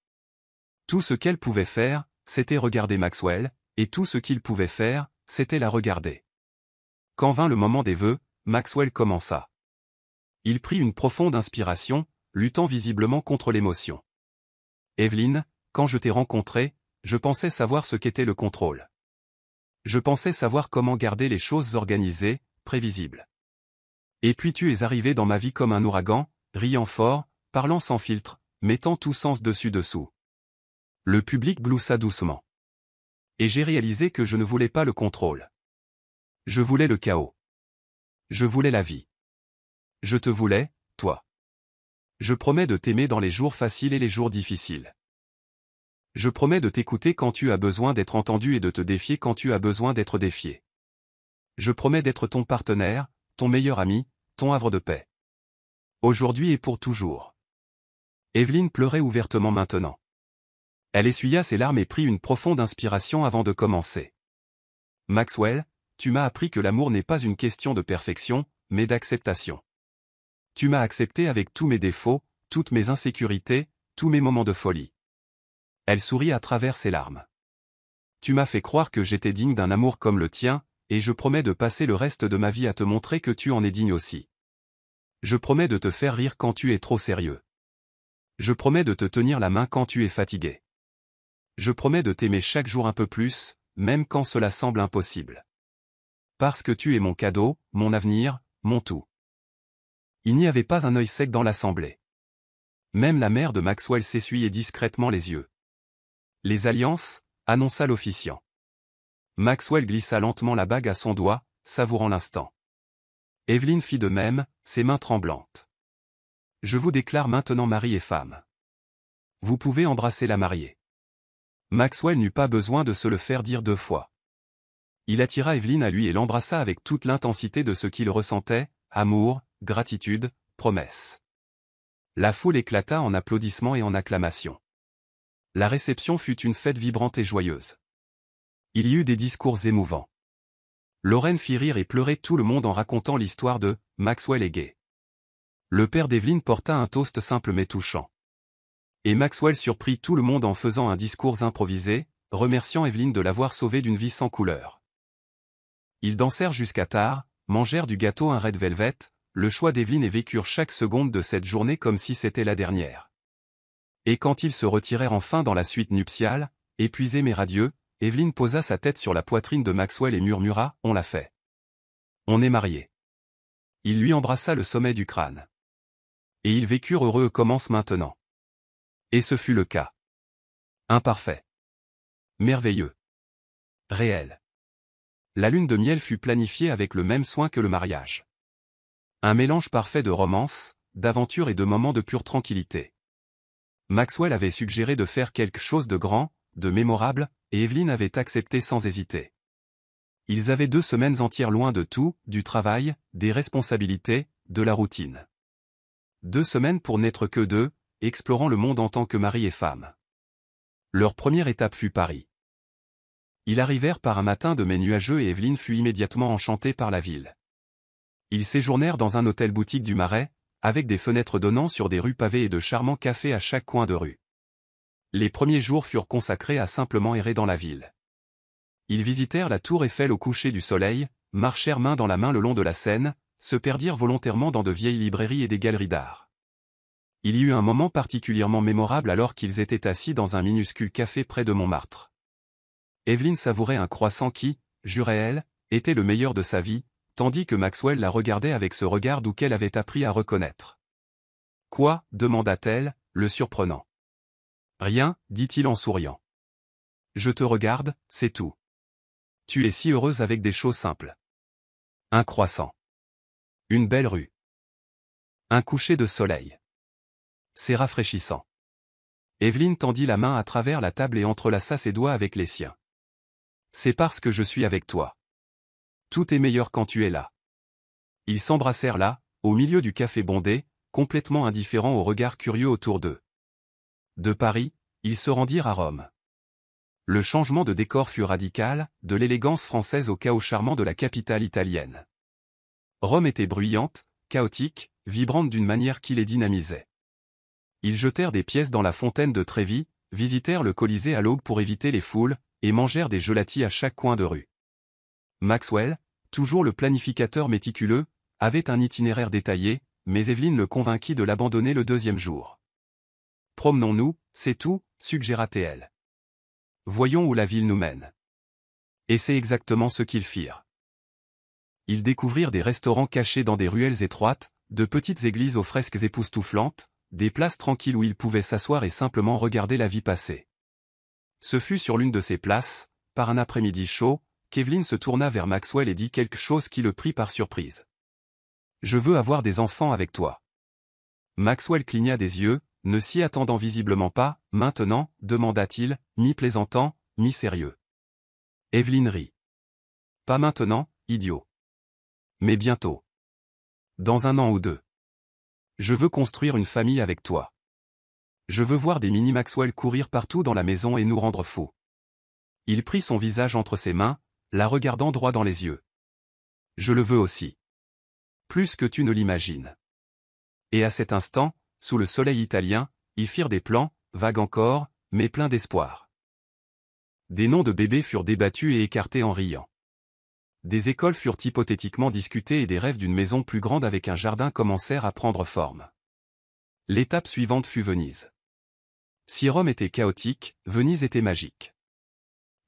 Tout ce qu'elle pouvait faire, c'était regarder Maxwell, et tout ce qu'il pouvait faire, c'était la regarder. Quand vint le moment des vœux, Maxwell commença. Il prit une profonde inspiration, luttant visiblement contre l'émotion. « Evelyne, quand je t'ai rencontrée, je pensais savoir ce qu'était le contrôle. Je pensais savoir comment garder les choses organisées, prévisibles. Et puis tu es arrivé dans ma vie comme un ouragan, riant fort, parlant sans filtre, mettant tout sens dessus-dessous. » Le public gloussa doucement. Et j'ai réalisé que je ne voulais pas le contrôle. Je voulais le chaos. Je voulais la vie. Je te voulais, toi. Je promets de t'aimer dans les jours faciles et les jours difficiles. Je promets de t'écouter quand tu as besoin d'être entendu et de te défier quand tu as besoin d'être défié. Je promets d'être ton partenaire, ton meilleur ami, ton havre de paix. Aujourd'hui et pour toujours. Evelyne pleurait ouvertement maintenant. Elle essuya ses larmes et prit une profonde inspiration avant de commencer. Maxwell, tu m'as appris que l'amour n'est pas une question de perfection, mais d'acceptation. Tu m'as accepté avec tous mes défauts, toutes mes insécurités, tous mes moments de folie. Elle sourit à travers ses larmes. Tu m'as fait croire que j'étais digne d'un amour comme le tien, et je promets de passer le reste de ma vie à te montrer que tu en es digne aussi. Je promets de te faire rire quand tu es trop sérieux. Je promets de te tenir la main quand tu es fatigué. Je promets de t'aimer chaque jour un peu plus, même quand cela semble impossible. Parce que tu es mon cadeau, mon avenir, mon tout. Il n'y avait pas un œil sec dans l'assemblée. Même la mère de Maxwell s'essuyait discrètement les yeux. Les alliances, annonça l'officiant. Maxwell glissa lentement la bague à son doigt, savourant l'instant. Evelyne fit de même, ses mains tremblantes. Je vous déclare maintenant mari et femme. Vous pouvez embrasser la mariée. Maxwell n'eut pas besoin de se le faire dire 2 fois. Il attira Evelyne à lui et l'embrassa avec toute l'intensité de ce qu'il ressentait, amour, gratitude, promesse. La foule éclata en applaudissements et en acclamations. La réception fut une fête vibrante et joyeuse. Il y eut des discours émouvants. Lorraine fit rire et pleurer tout le monde en racontant l'histoire de « Maxwell est gay ». Le père d'Evelyne porta un toast simple mais touchant. Et Maxwell surprit tout le monde en faisant un discours improvisé, remerciant Evelyne de l'avoir sauvée d'une vie sans couleur. Ils dansèrent jusqu'à tard, mangèrent du gâteau un red velvet, le choix d'Evelyne et vécurent chaque seconde de cette journée comme si c'était la dernière. Et quand ils se retirèrent enfin dans la suite nuptiale, épuisés mais radieux, Evelyne posa sa tête sur la poitrine de Maxwell et murmura « On l'a fait. On est mariés. » Il lui embrassa le sommet du crâne. Et ils vécurent heureux commence maintenant. Et ce fut le cas. Imparfait. Merveilleux. Réel. La lune de miel fut planifiée avec le même soin que le mariage. Un mélange parfait de romance, d'aventure et de moments de pure tranquillité. Maxwell avait suggéré de faire quelque chose de grand, de mémorable, et Evelyne avait accepté sans hésiter. Ils avaient 2 semaines entières loin de tout, du travail, des responsabilités, de la routine. 2 semaines pour n'être que 2, explorant le monde en tant que mari et femme. Leur première étape fut Paris. Ils arrivèrent par un matin de mai nuageux et Evelyne fut immédiatement enchantée par la ville. Ils séjournèrent dans un hôtel-boutique du Marais, avec des fenêtres donnant sur des rues pavées et de charmants cafés à chaque coin de rue. Les premiers jours furent consacrés à simplement errer dans la ville. Ils visitèrent la tour Eiffel au coucher du soleil, marchèrent main dans la main le long de la Seine, se perdirent volontairement dans de vieilles librairies et des galeries d'art. Il y eut un moment particulièrement mémorable alors qu'ils étaient assis dans un minuscule café près de Montmartre. Evelyne savourait un croissant qui, jurait-elle, était le meilleur de sa vie, tandis que Maxwell la regardait avec ce regard doux qu'elle avait appris à reconnaître. « Quoi » demanda-t-elle, le surprenant. « Rien » dit-il en souriant. « Je te regarde, c'est tout. Tu es si heureuse avec des choses simples. Un croissant. Une belle rue. Un coucher de soleil. C'est rafraîchissant. » Evelyne tendit la main à travers la table et entrelaça ses doigts avec les siens. « C'est parce que je suis avec toi. Tout est meilleur quand tu es là. » Ils s'embrassèrent là, au milieu du café bondé, complètement indifférents aux regards curieux autour d'eux. De Paris, ils se rendirent à Rome. Le changement de décor fut radical, de l'élégance française au chaos charmant de la capitale italienne. Rome était bruyante, chaotique, vibrante d'une manière qui les dynamisait. Ils jetèrent des pièces dans la fontaine de Trévi, visitèrent le Colisée à l'aube pour éviter les foules, et mangèrent des gelatis à chaque coin de rue. Maxwell, toujours le planificateur méticuleux, avait un itinéraire détaillé, mais Evelyn le convainquit de l'abandonner le deuxième jour. « Promenons-nous, c'est tout », suggéra-t-elle. « Voyons où la ville nous mène. » Et c'est exactement ce qu'ils firent. Ils découvrirent des restaurants cachés dans des ruelles étroites, de petites églises aux fresques époustouflantes, des places tranquilles où ils pouvaient s'asseoir et simplement regarder la vie passer. Ce fut sur l'une de ces places, par un après-midi chaud, qu'Evelyn se tourna vers Maxwell et dit quelque chose qui le prit par surprise. « Je veux avoir des enfants avec toi. » Maxwell cligna des yeux, ne s'y attendant visiblement pas. « Maintenant » demanda-t-il, mi-plaisantant, mi-sérieux. Evelyn rit. « Pas maintenant, idiot. Mais bientôt. Dans 1 an ou 2. Je veux construire une famille avec toi. Je veux voir des mini-Maxwell courir partout dans la maison et nous rendre fous. » Il prit son visage entre ses mains, la regardant droit dans les yeux. « Je le veux aussi. Plus que tu ne l'imagines. » Et à cet instant, sous le soleil italien, ils firent des plans, vagues encore, mais pleins d'espoir. Des noms de bébés furent débattus et écartés en riant. Des écoles furent hypothétiquement discutées et des rêves d'une maison plus grande avec un jardin commencèrent à prendre forme. L'étape suivante fut Venise. Si Rome était chaotique, Venise était magique.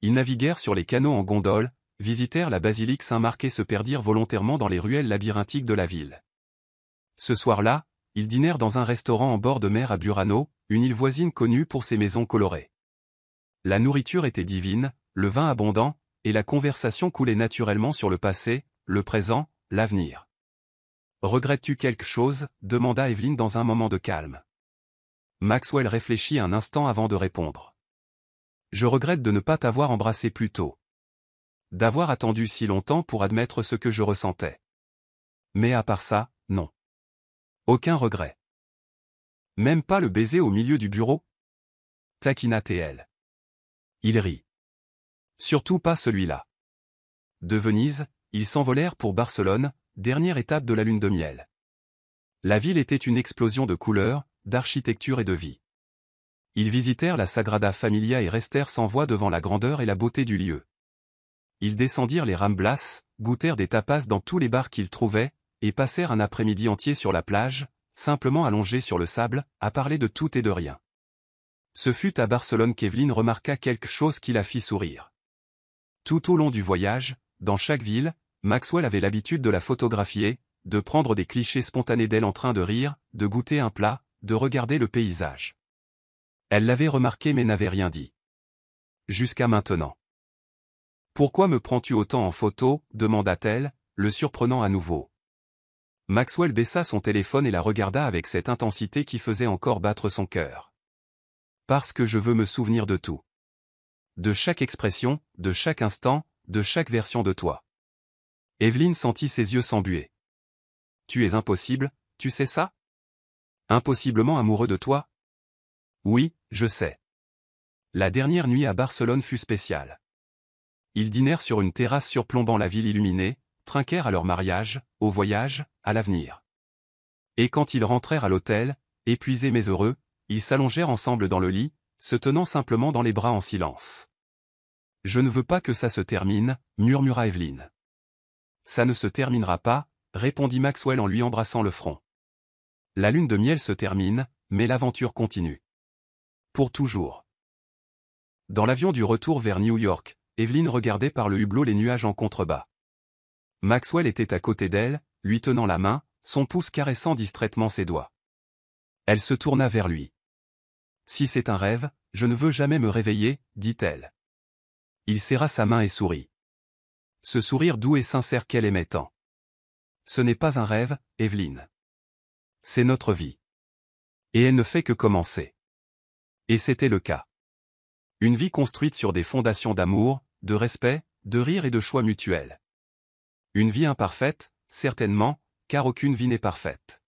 Ils naviguèrent sur les canaux en gondole, visitèrent la basilique Saint-Marc et se perdirent volontairement dans les ruelles labyrinthiques de la ville. Ce soir-là, ils dînèrent dans un restaurant en bord de mer à Burano, une île voisine connue pour ses maisons colorées. La nourriture était divine, le vin abondant, et la conversation coulait naturellement sur le passé, le présent, l'avenir. « Regrettes-tu quelque chose » demanda Evelyn dans un moment de calme. Maxwell réfléchit un instant avant de répondre. « Je regrette de ne pas t'avoir embrassé plus tôt. D'avoir attendu si longtemps pour admettre ce que je ressentais. Mais à part ça, non. Aucun regret. Même pas le baiser au milieu du bureau » taquina-t-elle. Il rit. Surtout pas celui-là. De Venise, ils s'envolèrent pour Barcelone, dernière étape de la lune de miel. La ville était une explosion de couleurs, d'architecture et de vie. Ils visitèrent la Sagrada Familia et restèrent sans voix devant la grandeur et la beauté du lieu. Ils descendirent les Ramblas, goûtèrent des tapas dans tous les bars qu'ils trouvaient, et passèrent un après-midi entier sur la plage, simplement allongés sur le sable, à parler de tout et de rien. Ce fut à Barcelone qu'Evelyn remarqua quelque chose qui la fit sourire. Tout au long du voyage, dans chaque ville, Maxwell avait l'habitude de la photographier, de prendre des clichés spontanés d'elle en train de rire, de goûter un plat, de regarder le paysage. Elle l'avait remarqué mais n'avait rien dit. Jusqu'à maintenant. « Pourquoi me prends-tu autant en photo » demanda-t-elle, le surprenant à nouveau. Maxwell baissa son téléphone et la regarda avec cette intensité qui faisait encore battre son cœur. « Parce que je veux me souvenir de tout. De chaque expression, de chaque instant, de chaque version de toi. » Evelyn sentit ses yeux s'embuer. « Tu es impossible, tu sais ça ? Impossiblement amoureux de toi ? » Oui, je sais. La dernière nuit à Barcelone fut spéciale. Ils dînèrent sur une terrasse surplombant la ville illuminée, trinquèrent à leur mariage, au voyage, à l'avenir. Et quand ils rentrèrent à l'hôtel, épuisés mais heureux, ils s'allongèrent ensemble dans le lit, se tenant simplement dans les bras en silence. « Je ne veux pas que ça se termine » murmura Evelyn. « Ça ne se terminera pas » répondit Maxwell en lui embrassant le front. « La lune de miel se termine, mais l'aventure continue. Pour toujours. » Dans l'avion du retour vers New York, Evelyn regardait par le hublot les nuages en contrebas. Maxwell était à côté d'elle, lui tenant la main, son pouce caressant distraitement ses doigts. Elle se tourna vers lui. « Si c'est un rêve, je ne veux jamais me réveiller, » dit-elle. Il serra sa main et sourit. Ce sourire doux et sincère qu'elle aimait tant. « Ce n'est pas un rêve, Evelyn. C'est notre vie. Et elle ne fait que commencer. » Et c'était le cas. Une vie construite sur des fondations d'amour, de respect, de rire et de choix mutuels. Une vie imparfaite, certainement, car aucune vie n'est parfaite.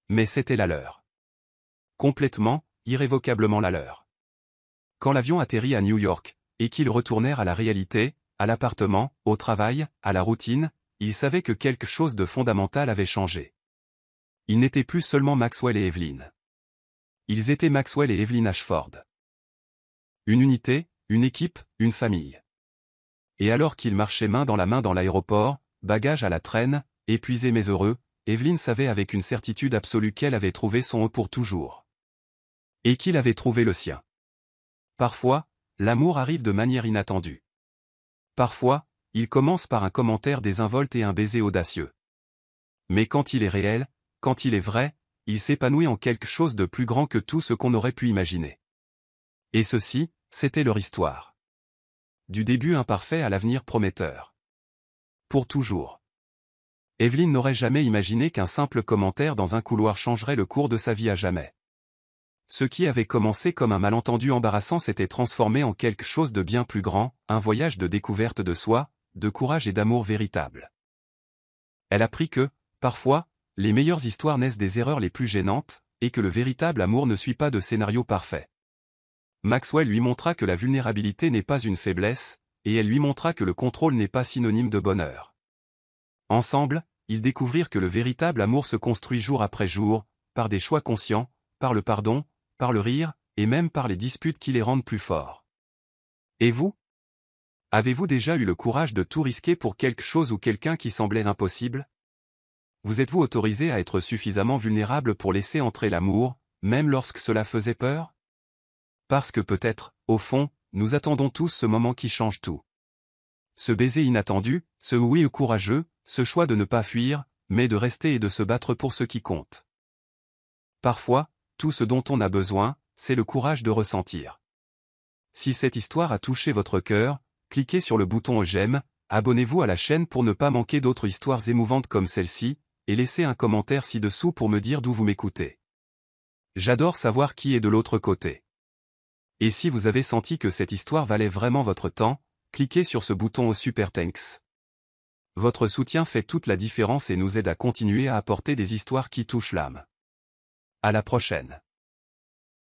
Mais c'était la leur. Complètement, irrévocablement la leur. Quand l'avion atterrit à New York, et qu'ils retournèrent à la réalité, à l'appartement, au travail, à la routine, ils savaient que quelque chose de fondamental avait changé. Ils n'étaient plus seulement Maxwell et Evelyn. Ils étaient Maxwell et Evelyn Ashford. Une unité, une équipe, une famille. Et alors qu'ils marchaient main dans l'aéroport, bagages à la traîne, épuisés mais heureux, Evelyne savait avec une certitude absolue qu'elle avait trouvé son eux pour toujours. Et qu'il avait trouvé le sien. Parfois, l'amour arrive de manière inattendue. Parfois, il commence par un commentaire désinvolte et un baiser audacieux. Mais quand il est réel, quand il est vrai, il s'épanouit en quelque chose de plus grand que tout ce qu'on aurait pu imaginer. Et ceci, c'était leur histoire. Du début imparfait à l'avenir prometteur. Pour toujours. Evelyne n'aurait jamais imaginé qu'un simple commentaire dans un couloir changerait le cours de sa vie à jamais. Ce qui avait commencé comme un malentendu embarrassant s'était transformé en quelque chose de bien plus grand, un voyage de découverte de soi, de courage et d'amour véritable. Elle apprit que, parfois, les meilleures histoires naissent des erreurs les plus gênantes, et que le véritable amour ne suit pas de scénario parfait. Maxwell lui montra que la vulnérabilité n'est pas une faiblesse, et elle lui montra que le contrôle n'est pas synonyme de bonheur. Ensemble, ils découvrirent que le véritable amour se construit jour après jour, par des choix conscients, par le pardon, par le rire, et même par les disputes qui les rendent plus forts. Et vous? Avez-vous déjà eu le courage de tout risquer pour quelque chose ou quelqu'un qui semblait impossible? Vous êtes-vous autorisé à être suffisamment vulnérable pour laisser entrer l'amour, même lorsque cela faisait peur? Parce que peut-être, au fond, nous attendons tous ce moment qui change tout. Ce baiser inattendu, ce oui courageux, ce choix de ne pas fuir, mais de rester et de se battre pour ce qui compte. Parfois, tout ce dont on a besoin, c'est le courage de ressentir. Si cette histoire a touché votre cœur, cliquez sur le bouton j'aime, abonnez-vous à la chaîne pour ne pas manquer d'autres histoires émouvantes comme celle-ci, et laissez un commentaire ci-dessous pour me dire d'où vous m'écoutez. J'adore savoir qui est de l'autre côté. Et si vous avez senti que cette histoire valait vraiment votre temps, cliquez sur ce bouton au Super Thanks. Votre soutien fait toute la différence et nous aide à continuer à apporter des histoires qui touchent l'âme. À la prochaine.